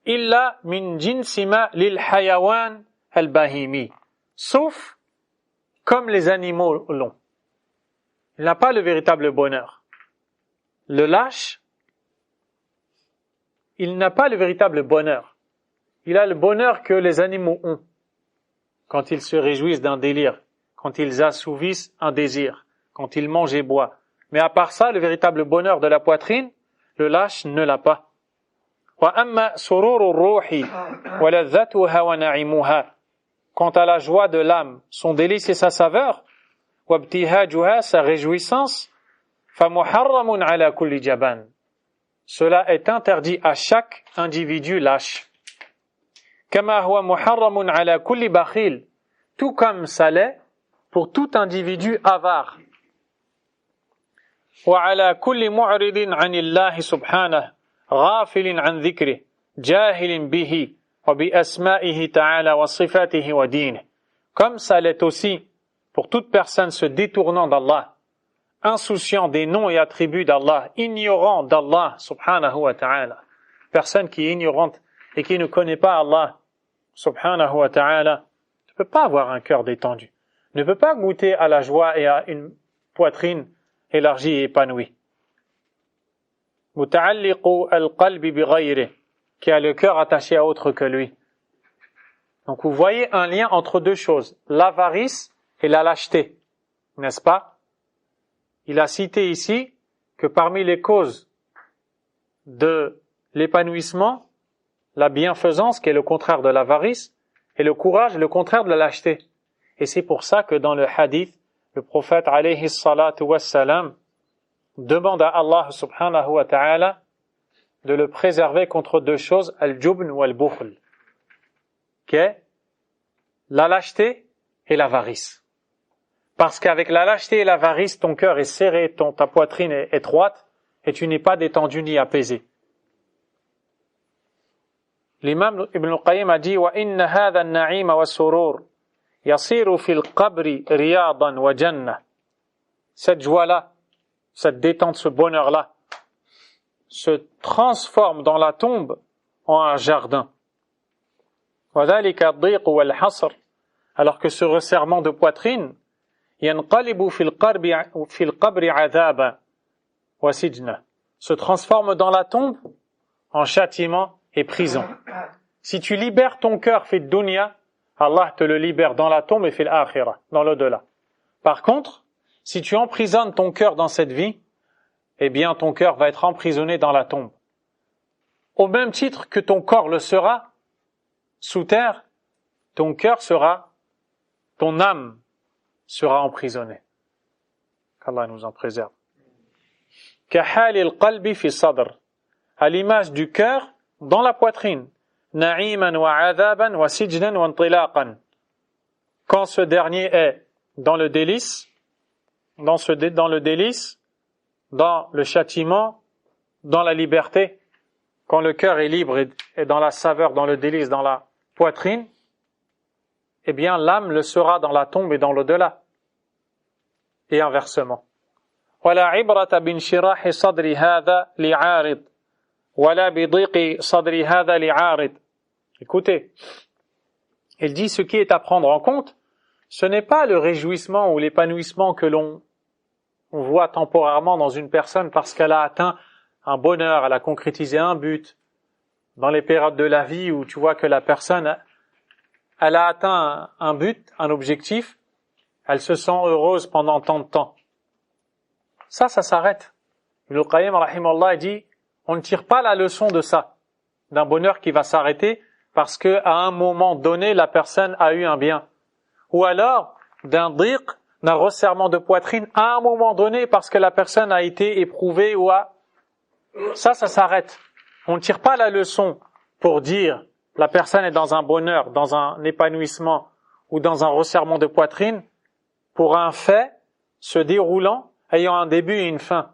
B: إِلَّا مِنْ جِنْسِ مَا لِلْحَيَوَانِ الْبَهِيمِ, sauf comme les animaux l'ont. Il n'a pas le véritable bonheur. Le lâche, il n'a pas le véritable bonheur. il a le bonheur que les animaux ont quand ils se réjouissent d'un délire, quand ils assouvissent un désir, quand ils mangent et boivent. Mais à part ça, le véritable bonheur de la poitrine, le lâche ne l'a pas. وَأَمَّا سُرُورُ الرُّوحِ وَلَذَّتُهَا وَنَعِمُهَا. Quant à la joie de l'âme, son délice et sa saveur, وَابْتِهَاجُهَا, sa réjouissance, فَمُحَرَّمٌ عَلَى كُلِّ جَبَانٍ. Cela est interdit à chaque individu lâche. كَمَا هُوَ مُحَرَّمٌ عَلَى كُلِّ بَخِيلٍ. Tout comme ça l'est pour tout individu avare. وَعَلَى كُلِّ مُعْرِضٍ عَنِ اللَّهِ سُبْحَانَهُ غَافِلٍ عَنْ ذِكْرِهِ جَاهِلٍ بِهِ وَبِأَسْمَائِهِ تَعَالَى وَصِفَاتِهِ وَدِينِهِ. Comme ça l'est aussi pour toute personne se détournant d'Allah, insouciant des noms et attributs d'Allah, ignorant d'Allah subhanahu wa ta'ala. Personne qui est ignorante et qui ne connaît pas Allah subhanahu wa ta'ala ne peut pas avoir un cœur détendu, ne peut pas goûter à la joie et à une poitrine élargie et épanouie. Muta'alliqu al-qalbi bi ghayrihi, qui a le cœur attaché à autre que lui. Donc vous voyez un lien entre deux choses, l'avarice et la lâcheté, n'est-ce pas? Il a cité ici que parmi les causes de l'épanouissement, la bienfaisance, qui est le contraire de l'avarice, et le courage, le contraire de la lâcheté. Et c'est pour ça que dans le hadith, le prophète alayhi salatu wassalam demande à Allah subhanahu wa ta'ala de le préserver contre deux choses, al-jubn ou al-bukhl, qui est la lâcheté et l'avarice. Parce qu'avec la lâcheté et l'avarice, ton cœur est serré, ta poitrine est étroite, et tu n'es pas détendu ni apaisé. L'imam Ibn al-Qayyim a dit وَإِنَّ هَذَا النَّعِيمَ وَالسُّرُورِ يَصِيرُ فِي الْقَبْرِ رِيَاضًا وَجَنَّةً. Cette joie-là, cette détente, ce bonheur-là, se transforme dans la tombe en un jardin. وَذَلِكَ الضِّيقُ وَالْحَصْرِ. Alors que ce resserrement de poitrine يَنْقَلِبُ فِي الْقَبْرِ عَذَابًا وَسِجْنًا, se transforme dans la tombe en châtiment et prison. Si tu libères ton cœur, fait dunya, Allah te le libère dans la tombe et fait l'akhirah, dans l'au-delà. Par contre, si tu emprisonnes ton cœur dans cette vie, eh bien ton cœur va être emprisonné dans la tombe. Au même titre que ton corps le sera sous terre, ton cœur sera, ton âme sera emprisonnée. Qu'Allah nous en préserve. كَحَالِ الْقَلْبِ فِي الصَّدْرِ, à l'image du cœur dans la poitrine. نَعِيمًا وَعَذَابًا وَسِجْنًا وَانْطِلَاقًا. Quand ce dernier est dans le délice, dans le châtiment, dans la liberté, quand le cœur est libre et dans la saveur, dans le délice, dans la poitrine, eh bien l'âme le sera dans la tombe et dans l'au-delà. Et inversement. وَلَا عِبْرَةَ بِانْشِرَاحِ صَدْرِ هَذَا لِعَارِضٍ وَلَا بِضِيقِ صَدْرِ هَذَا لِعَارِضٍ. Écoutez, il dit ce qui est à prendre en compte, ce n'est pas le réjouissement ou l'épanouissement que l'on voit temporairement dans une personne parce qu'elle a atteint un bonheur, elle a concrétisé un but. Dans les périodes de la vie où tu vois que la personne, elle a atteint un but, un objectif, elle se sent heureuse pendant tant de temps. Ça s'arrête. Ibn al-Qayyim, rahimahullah, dit, on ne tire pas la leçon de ça, d'un bonheur qui va s'arrêter parce que à un moment donné, la personne a eu un bien. Ou alors, d'un dhiq, d'un resserrement de poitrine à un moment donné parce que la personne a été éprouvée ou a... Ça s'arrête. On ne tire pas la leçon pour dire la personne est dans un bonheur, dans un épanouissement ou dans un resserrement de poitrine pour un fait se déroulant ayant un début et une fin.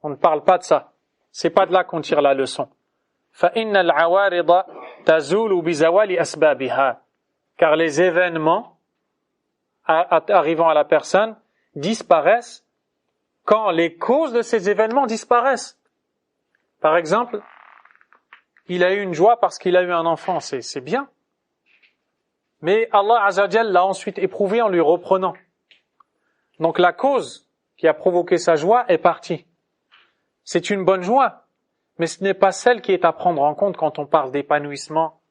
B: On ne parle pas de ça. C'est pas de là qu'on tire la leçon. فَإِنَّ الْعَوَارِضَ تَزُولُ بِزَوَالِ أَسْبَابِهَا. Car les événements arrivant à la personne disparaissent quand les causes de ces événements disparaissent. Par exemple, il a eu une joie parce qu'il a eu un enfant, c'est bien. Mais Allah Azza wa Jalla l'a ensuite éprouvé en lui reprenant. Donc la cause qui a provoqué sa joie est partie. C'est une bonne joie, mais ce n'est pas celle qui est à prendre en compte quand on parle d'épanouissement,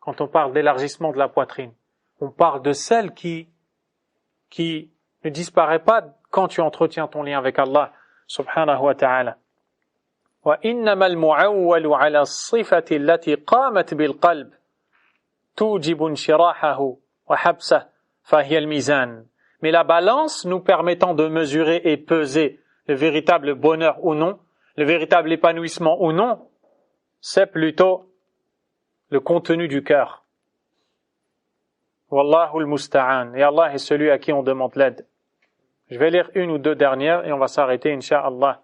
B: quand on parle d'élargissement de la poitrine. On parle de celle qui ne disparaît pas quand tu entretiens ton lien avec Allah subhanahu wa ta'ala. وإنما المعول على الصفة التي قامت بالقلب توجب انشراحه وحبسه فهي الميزان. Mais la balance nous permettant de mesurer et peser le véritable bonheur ou non, le véritable épanouissement ou non, c'est plutôt le contenu du cœur. Wallahu al-musta'an. Et Allah est celui à qui on demande l'aide. Je vais lire une ou deux dernières et on va s'arrêter, incha'Allah.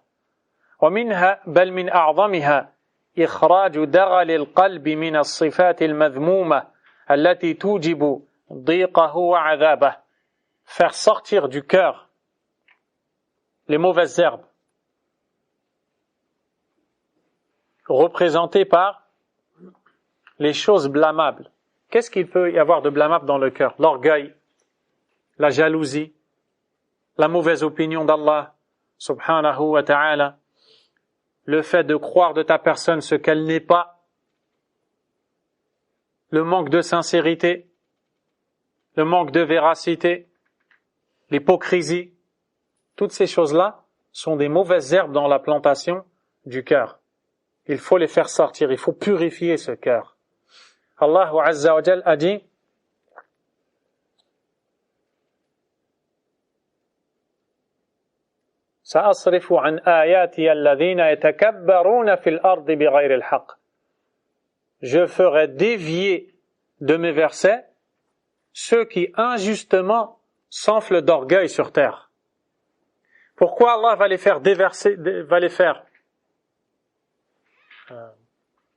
B: ومنها بل من أعظمها إخراج دغل القلب من الصفات المذمومة التي توجب ضيقه وعذابه. Faire sortir du cœur les mauvaises herbes représentées par les choses blâmables. Qu'est-ce qu'il peut y avoir de blâmable dans le cœur? L'orgueil, la jalousie, la mauvaise opinion d'Allah subhanahu wa ta'ala, le fait de croire de ta personne ce qu'elle n'est pas, le manque de sincérité, le manque de véracité, l'hypocrisie, toutes ces choses-là sont des mauvaises herbes dans la plantation du cœur. Il faut les faire sortir, il faut purifier ce cœur. Allah Azza wa Jal a dit سأصرف عن آياتي الذين يتكبرون في الأرض بغير الحق. Je ferai dévier de mes versets ceux qui injustement s'enflent d'orgueil sur terre. Pourquoi Allah va les faire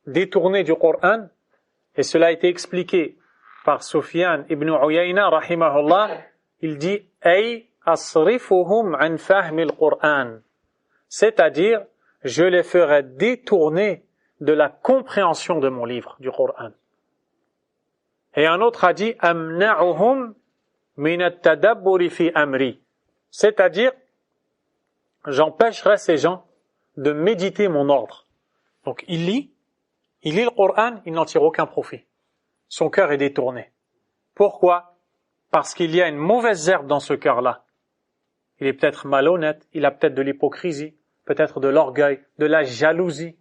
B: détourner du Coran? Et cela a été expliqué par Sufyan ibn Uyayna rahimahullah. Il dit ay asrifuhum an fahmi al-Qur'an, c'est-à-dire je les ferai détourner de la compréhension de mon livre, du Coran. Et un autre a dit amna'uhum min at-tadabburi fi amri, c'est-à-dire j'empêcherai ces gens de méditer mon ordre. Donc il lit le Coran, il n'en tire aucun profit. Son cœur est détourné. Pourquoi? Parce qu'il y a une mauvaise herbe dans ce cœur-là. Il est peut-être malhonnête, il a peut-être de l'hypocrisie, peut-être de l'orgueil, de la jalousie.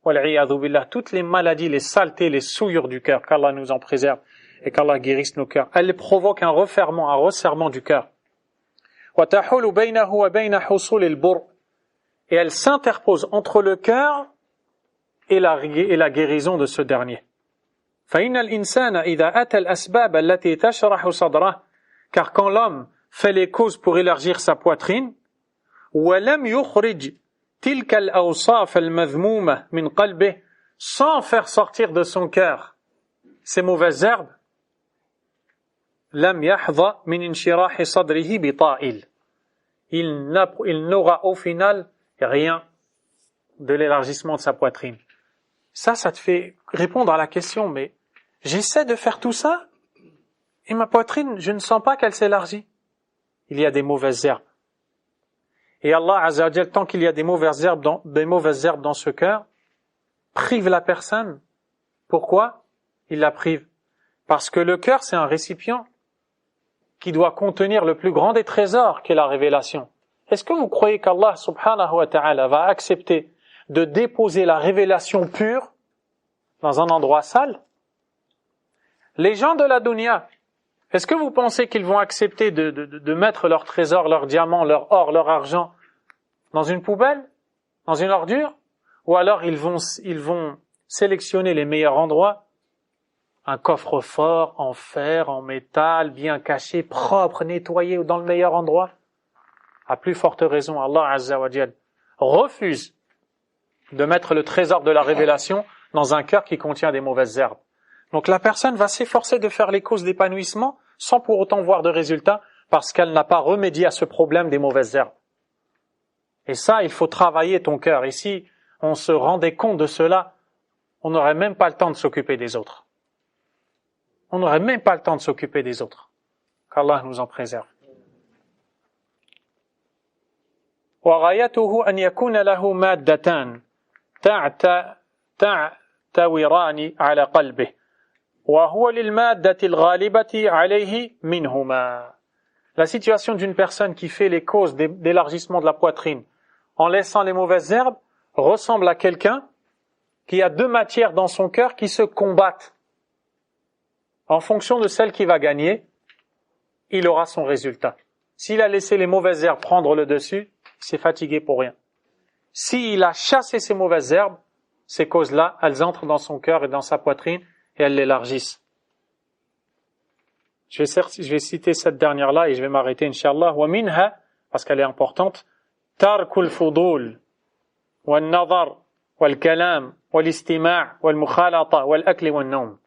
B: Wal'iyadhu billah, toutes les maladies, les saletés, les souillures du cœur, qu'Allah nous en préserve et qu'Allah guérisse nos cœurs. Elles provoquent un referrement, un resserrement du cœur. وَتَحُولُ بَيْنَهُ وَبَيْنَ حُصُولِ الْبُرْءِ. Et elle s'interpose entre le cœur et la guérison de ce dernier. فَإِنَّ الْإِنسَانَ إِذَا أَتَى الْأَسْبَابَ الَّتِي تَشْرَحُ صَدْرَهُ. Car quand l'homme fait les causes pour élargir sa poitrine, وَلَمْ يُخْرِجْ تِلْكَ الْأَوْصَافَ الْمَذْمُومَةِ مِنْ قَلْبِهِ, sans faire sortir de son cœur ces mauvaises herbes, لَمْ يَحْظَ مِنْ انشراح صَدْرِهِ بِطَائِلٍ. Il n'aura au final rien de l'élargissement de sa poitrine. Ça te fait répondre à la question, mais j'essaie de faire tout ça et ma poitrine, je ne sens pas qu'elle s'élargit. Il y a des mauvaises herbes. Et Allah Azza wa Jal, tant qu'il y a des mauvaises herbes dans ce cœur, prive la personne. Pourquoi il la prive? Parce que le cœur, c'est un récipient qui doit contenir le plus grand des trésors qu'est la révélation. Est-ce que vous croyez qu'Allah subhanahu wa ta'ala va accepter de déposer la révélation pure dans un endroit sale? Les gens de la dunya, est-ce que vous pensez qu'ils vont accepter de mettre leurs trésors, leurs diamants, leur or, leur argent dans une poubelle, dans une ordure? Ou alors ils vont sélectionner les meilleurs endroits, un coffre-fort en fer, en métal, bien caché, propre, nettoyé, dans le meilleur endroit? À plus forte raison, Allah Azza wa Jal refuse de mettre le trésor de la révélation dans un cœur qui contient des mauvaises herbes. Donc la personne va s'efforcer de faire les causes d'épanouissement sans pour autant voir de résultats parce qu'elle n'a pas remédié à ce problème des mauvaises herbes. Et ça, il faut travailler ton cœur. Et si on se rendait compte de cela, on n'aurait même pas le temps de s'occuper des autres. On n'aurait même pas le temps de s'occuper des autres. Qu'Allah nous en préserve. وغايته أن يكون له مادتان تعتويران على قلبه. وهو للمادة الغالبة عليه منهما. La situation d'une personne qui fait les causes d'élargissement de la poitrine en laissant les mauvaises herbes ressemble à quelqu'un qui a deux matières dans son cœur qui se combattent. En fonction de celle qui va gagner, il aura son résultat. S'il a laissé les mauvaises herbes prendre le dessus, il s'est fatigué pour rien. S'il a chassé ces mauvaises herbes, ces causes-là, elles entrent dans son cœur et dans sa poitrine et elles l'élargissent. Je vais citer cette dernière-là et je vais m'arrêter, Inch'Allah. Wa minha, parce qu'elle est importante, tarkul fudul, wal nazar, wal kalam, wal istima' wal mukhalata, wal akli wal nawm.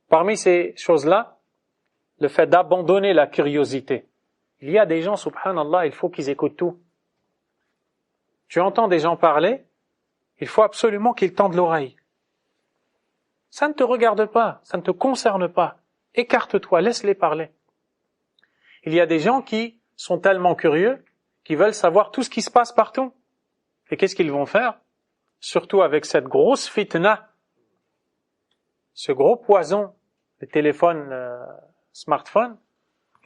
B: Parmi ces choses-là, le fait d'abandonner la curiosité. Il y a des gens, subhanallah, il faut qu'ils écoutent tout. Tu entends des gens parler, il faut absolument qu'ils tendent l'oreille. Ça ne te regarde pas, ça ne te concerne pas. Écarte-toi, laisse-les parler. Il y a des gens qui sont tellement curieux, qui veulent savoir tout ce qui se passe partout. Et qu'est-ce qu'ils vont faire? Surtout avec cette grosse fitna, ce gros poison, les téléphones, smartphones,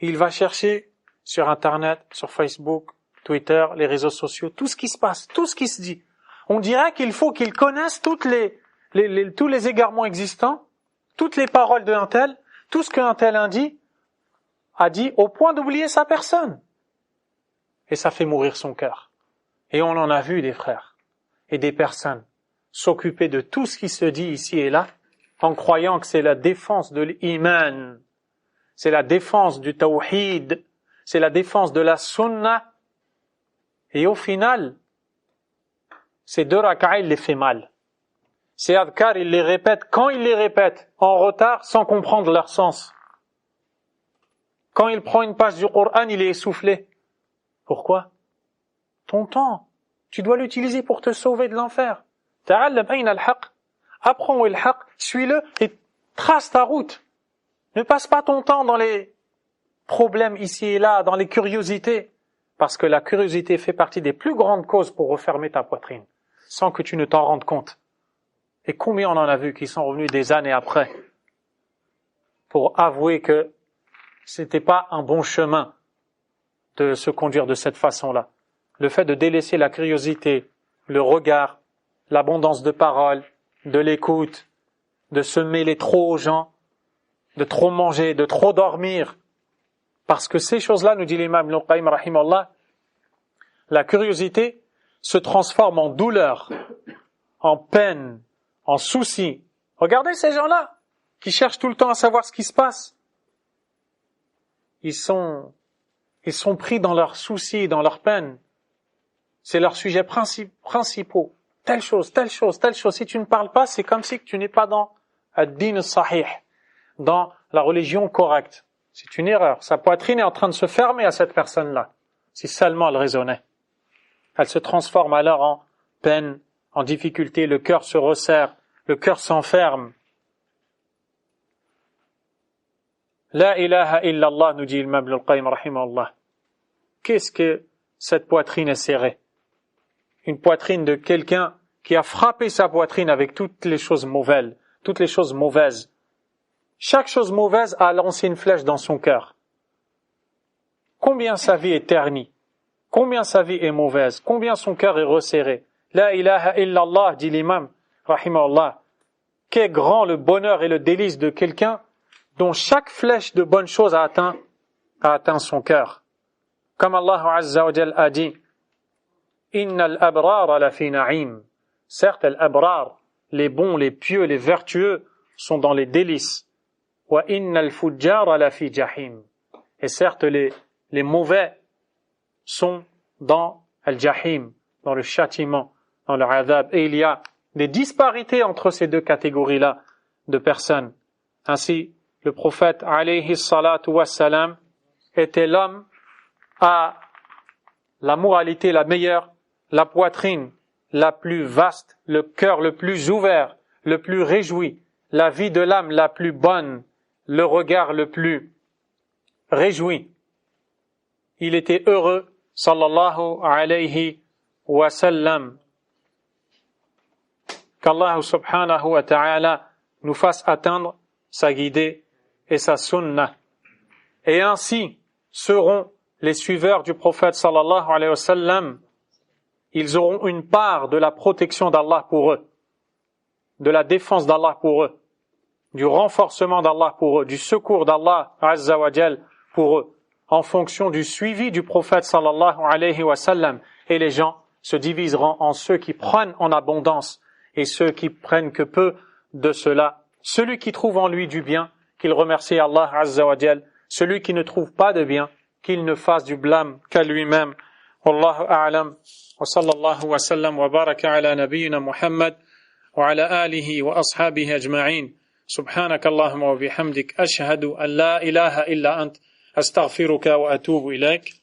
B: il va chercher sur Internet, sur Facebook, Twitter, les réseaux sociaux, tout ce qui se passe, tout ce qui se dit. On dirait qu'il faut qu'ils connaissent tous les égarements existants, toutes les paroles d'un tel, tout ce qu'un tel a dit au point d'oublier sa personne. Et ça fait mourir son cœur. Et on en a vu des frères et des personnes s'occuper de tout ce qui se dit ici et là, en croyant que c'est la défense de l'iman, c'est la défense du tawhid, c'est la défense de la sunna. Et au final, ces deux raka'a, il les fait mal. Ces adhkar, il les répète quand il les répète, en retard, sans comprendre leur sens. Quand il prend une page du Coran, il est essoufflé. Pourquoi? Ton temps, tu dois l'utiliser pour te sauver de l'enfer. Ta'allam ayna al-haq. Apprends où est le haq, suis-le et trace ta route. Ne passe pas ton temps dans les problèmes ici et là, dans les curiosités. Parce que la curiosité fait partie des plus grandes causes pour refermer ta poitrine, sans que tu ne t'en rendes compte. Et combien on en a vu qui sont revenus des années après pour avouer que c'était pas un bon chemin de se conduire de cette façon-là. Le fait de délaisser la curiosité, le regard, l'abondance de paroles, de l'écoute, de se mêler trop aux gens, de trop manger, de trop dormir. Parce que ces choses-là, nous dit l'imam Ibn al-Qayyim rahimahullah, la curiosité se transforme en douleur, en peine, en souci. Regardez ces gens-là qui cherchent tout le temps à savoir ce qui se passe. Ils sont pris dans leurs soucis, dans leurs peines. C'est leurs sujets principaux. Telle chose, telle chose, telle chose. Si tu ne parles pas, c'est comme si tu n'es pas dans ad-din sahih, dans la religion correcte. C'est une erreur. Sa poitrine est en train de se fermer à cette personne-là. Si seulement elle raisonnait. Elle se transforme alors en peine, en difficulté. Le cœur se resserre, le cœur s'enferme. La ilaha illallah, nous dit l'imam Ibn al-Qayyim rahimahullah. Qu'est-ce que cette poitrine est serrée? Une poitrine de quelqu'un qui a frappé sa poitrine avec toutes les choses mauvaises, toutes les choses mauvaises. Chaque chose mauvaise a lancé une flèche dans son cœur. Combien sa vie est ternie, combien sa vie est mauvaise, combien son cœur est resserré. La ilaha illallah, dit l'imam, rahimahullah. Qu'est grand le bonheur et le délice de quelqu'un dont chaque flèche de bonne chose a atteint son cœur. Comme Allah Azza wa Jal a dit, Innal abrar la fi na'im. Certes, al-abrar, les bons, les pieux, les vertueux, sont dans les délices. Wa innal fujjar la fi jahim. Et certes, les mauvais sont dans al-jahim, dans le châtiment, dans le adhab. Et il y a des disparités entre ces deux catégories-là de personnes. Ainsi, le prophète, alayhi salatu wassalam, était l'homme à la moralité la meilleure, la poitrine la plus vaste, le cœur le plus ouvert, le plus réjoui, la vie de l'âme la plus bonne, le regard le plus réjoui. Il était heureux, sallallahu alayhi wa sallam. Qu'Allah subhanahu wa ta'ala nous fasse atteindre sa guidée et sa sunnah. Et ainsi seront les suiveurs du prophète sallallahu alayhi wa sallam. Ils auront une part de la protection d'Allah pour eux, de la défense d'Allah pour eux, du renforcement d'Allah pour eux, du secours d'Allah azza wa jal pour eux, en fonction du suivi du prophète sallallahu alayhi wa sallam. Et les gens se diviseront en ceux qui prennent en abondance et ceux qui prennent que peu de cela. Celui qui trouve en lui du bien, qu'il remercie Allah azza wa jal. Celui qui ne trouve pas de bien, qu'il ne fasse du blâme qu'à lui-même. Wallahu a'lam. Wa sallallahu wa sallam wa baraka ala nabiyyina Muhammad wa ala alihi wa ashabihi ajma'in. Subhanaka Allahumma wa bihamdik ashhadu an la ilaha illa ant astaghfiruka wa atubu ilayk.